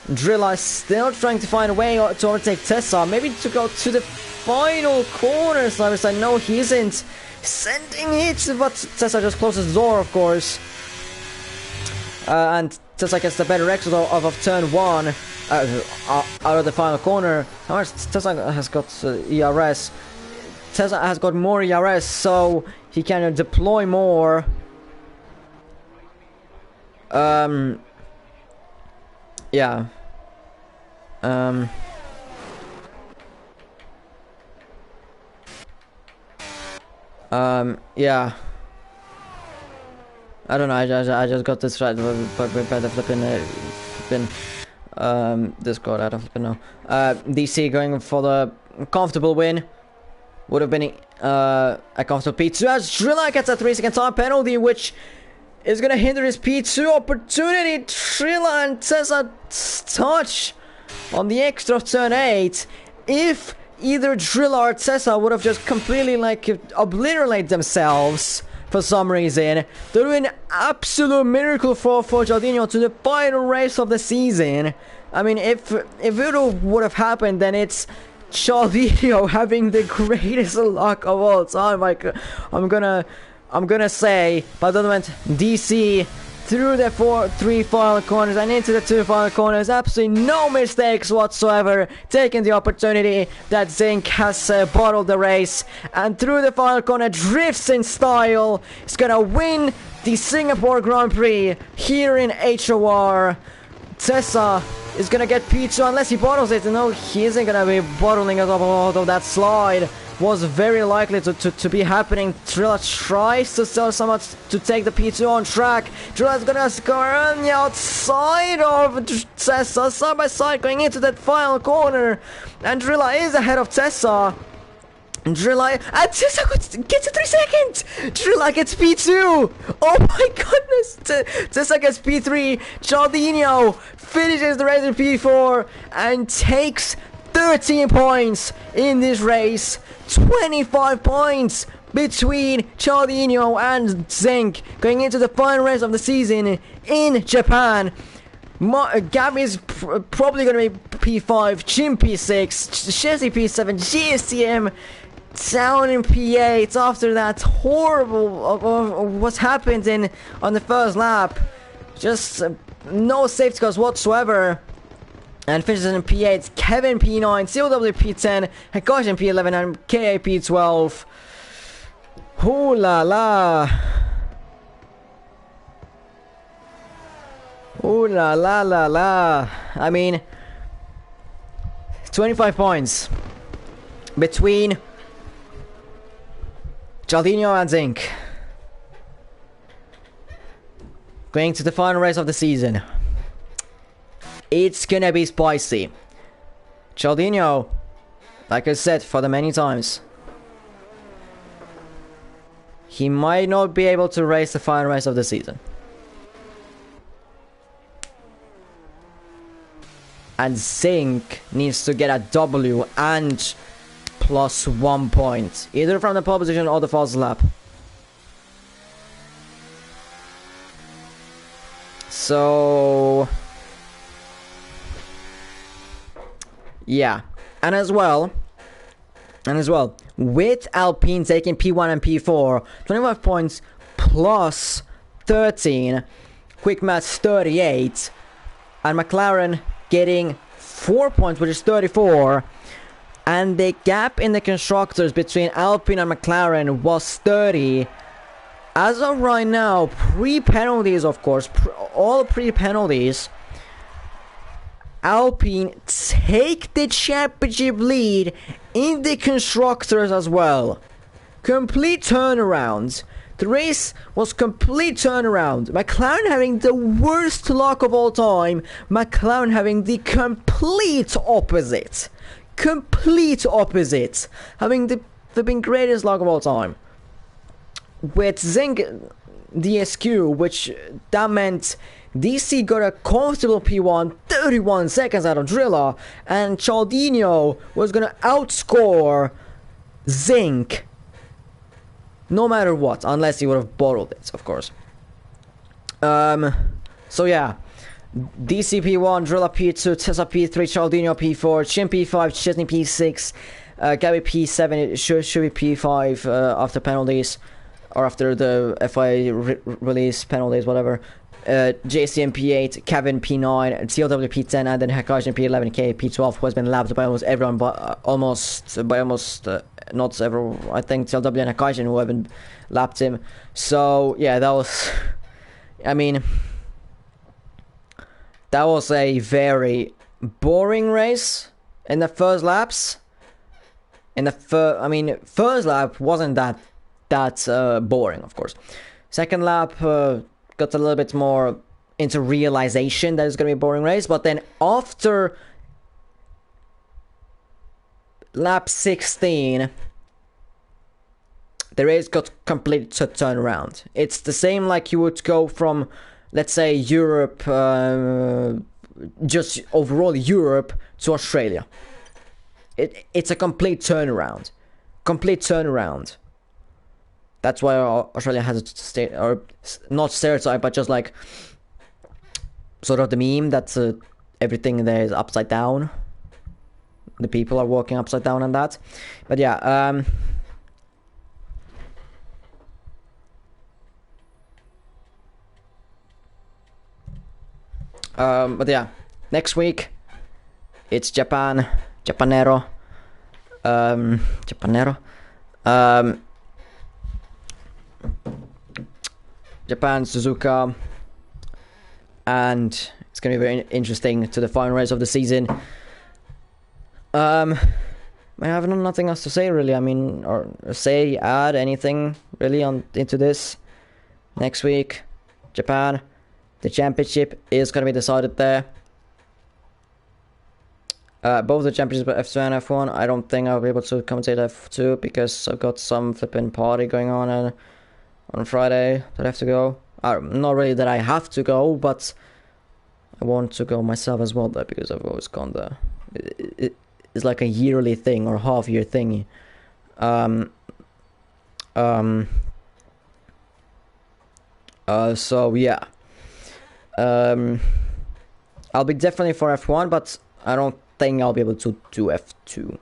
Drilla is still trying to find a way to overtake Tessa, maybe to go to the final corner. Slimer said no, he isn't sending hits, but Tessa just closes the door, of course. And Tessa gets the better exit of turn 1 out of the final corner. However, Tessa has got ERS. Tessa has got more ERS, so he can deploy more. Yeah. Yeah. I don't know, I just got this right by the flipping Discord, I don't flipping know. DC going for the comfortable win. Would have been a comfortable P2 as Drilla gets a 3-second time penalty, which is gonna hinder his P2 opportunity. Drilla and Tessa touch on the extra of turn 8. If either Drilla or Tessa would have just completely like obliterated themselves for some reason, they're doing an absolute miracle for Charldinho to the final race of the season. I mean, if it would have happened, then it's Charldinho having the greatest luck of all time. Like, I'm gonna say, but that went DC through the 3 final corners and into the 2 final corners. Absolutely no mistakes whatsoever. Taking the opportunity that Zinc has bottled the race, and through the final corner drifts in style. He's gonna win the Singapore Grand Prix here in HOR. Tessa is gonna get P2 unless he bottles it. No, he isn't gonna be bottling it out of that slide. Was very likely to be happening. Drilla tries to sell someone to take the P2 on track. Drilla's gonna score on the outside of Tessa, side by side, going into that final corner. And Drilla is ahead of Tessa. Drilla, and Tessa gets a 3 seconds! Drilla gets P2! Oh my goodness! Tessa gets P3. Charldinho finishes the race in P4 and takes 13 points in this race. 25 points between Charldinho and Zenk going into the final race of the season in Japan. Gabby is probably going to be P5, Jim P6, Shizzy P7, GSTM down in P8 after that horrible what's happened on the first lap. Just no safety cars whatsoever. And finishes in P8, Kevin P9, COW P10, Hakashi P11, and KA P12. Ooh la la. Ooh la la la la. I mean, 25 points between Charldinho and Zinc. Going to the final race of the season. It's gonna be spicy. Charldinho, like I said for the many times, he might not be able to race the final race of the season. And Zinc needs to get a W and +1 point, either from the pole position or the false lap. So yeah, and as well, with Alpine taking P1 and P4, 25 points plus 13, quick maths 38, and McLaren getting 4 points, which is 34, and the gap in the constructors between Alpine and McLaren was 30. As of right now, pre-penalties, of course, all pre-penalties, Alpine take the championship lead in the constructors as well. Complete turnaround. The race was complete turnaround. McLaren having the worst luck of all time. McLaren having the complete opposite. Complete opposite. Having the flipping greatest luck of all time. With ZNYQ, which that meant DC got a comfortable P1, 31 seconds out of Drilla, and Charldinho was gonna outscore Zinc no matter what, unless he would have bottled it, of course. So yeah, DC P1, Drilla P2, Tessa P3, Charldinho P4, Chim P5, Chesney P6, Gabby P7, should be P5 after penalties, or after the FIA release penalties, whatever. JCM P8, Kevin P9, TLW P10, and then Hakajan P11, K P12, who has been lapped by almost everyone, but not everyone. I think TLW and Hakajan who haven't lapped him. So yeah, that was, I mean, that was a very boring race in the first laps. In the first lap wasn't that boring, of course. Second lap got a little bit more into realization that it's going to be a boring race, but then after lap 16, the race got completely turned around. It's the same like you would go from, let's say, Europe, just overall Europe to Australia. It's a complete turnaround. Complete turnaround. That's why Australia has a or not stereotype, but just like sort of the meme that everything there is upside down. The people are walking upside down and that. But yeah, but yeah, next week it's Japan, Japanero, Japan, Suzuka, and it's going to be very interesting to the final race of the season. I have nothing else to say really. I mean, or add anything really into this. Next week, Japan, the championship is going to be decided there. Both the championships, F2 and F1. I don't think I'll be able to commentate F2 because I've got some flipping party going on Friday that I have to go. Not really that I have to go, but I want to go myself as well there because I've always gone there. It's like a yearly thing or half-year thing. So yeah. I'll be definitely for F1, but I don't think I'll be able to do F2.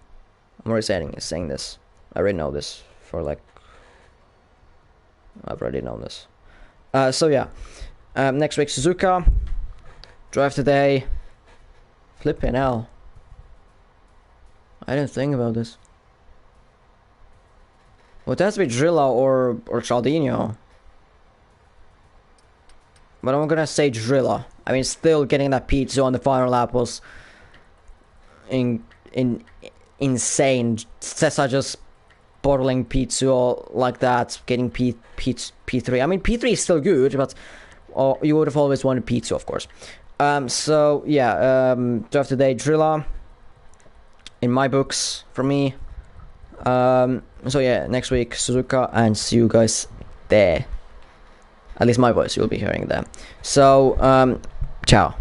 I'm already saying this. I already know this for like. I've already known this. So yeah. Next week Suzuka. Drive today. Flipping hell. I didn't think about this. Well, it has to be Drilla or Charldinho. But I'm gonna say Drilla. I mean, still getting that P2 on the final lap was insane. Cesar just bottling P2 all like that, getting P3. I mean, P3 is still good, but you would have always wanted P2, of course. So yeah, draft today, Drilla. In my books, for me. So yeah, next week Suzuka, and see you guys there. At least my voice you'll be hearing there. So ciao.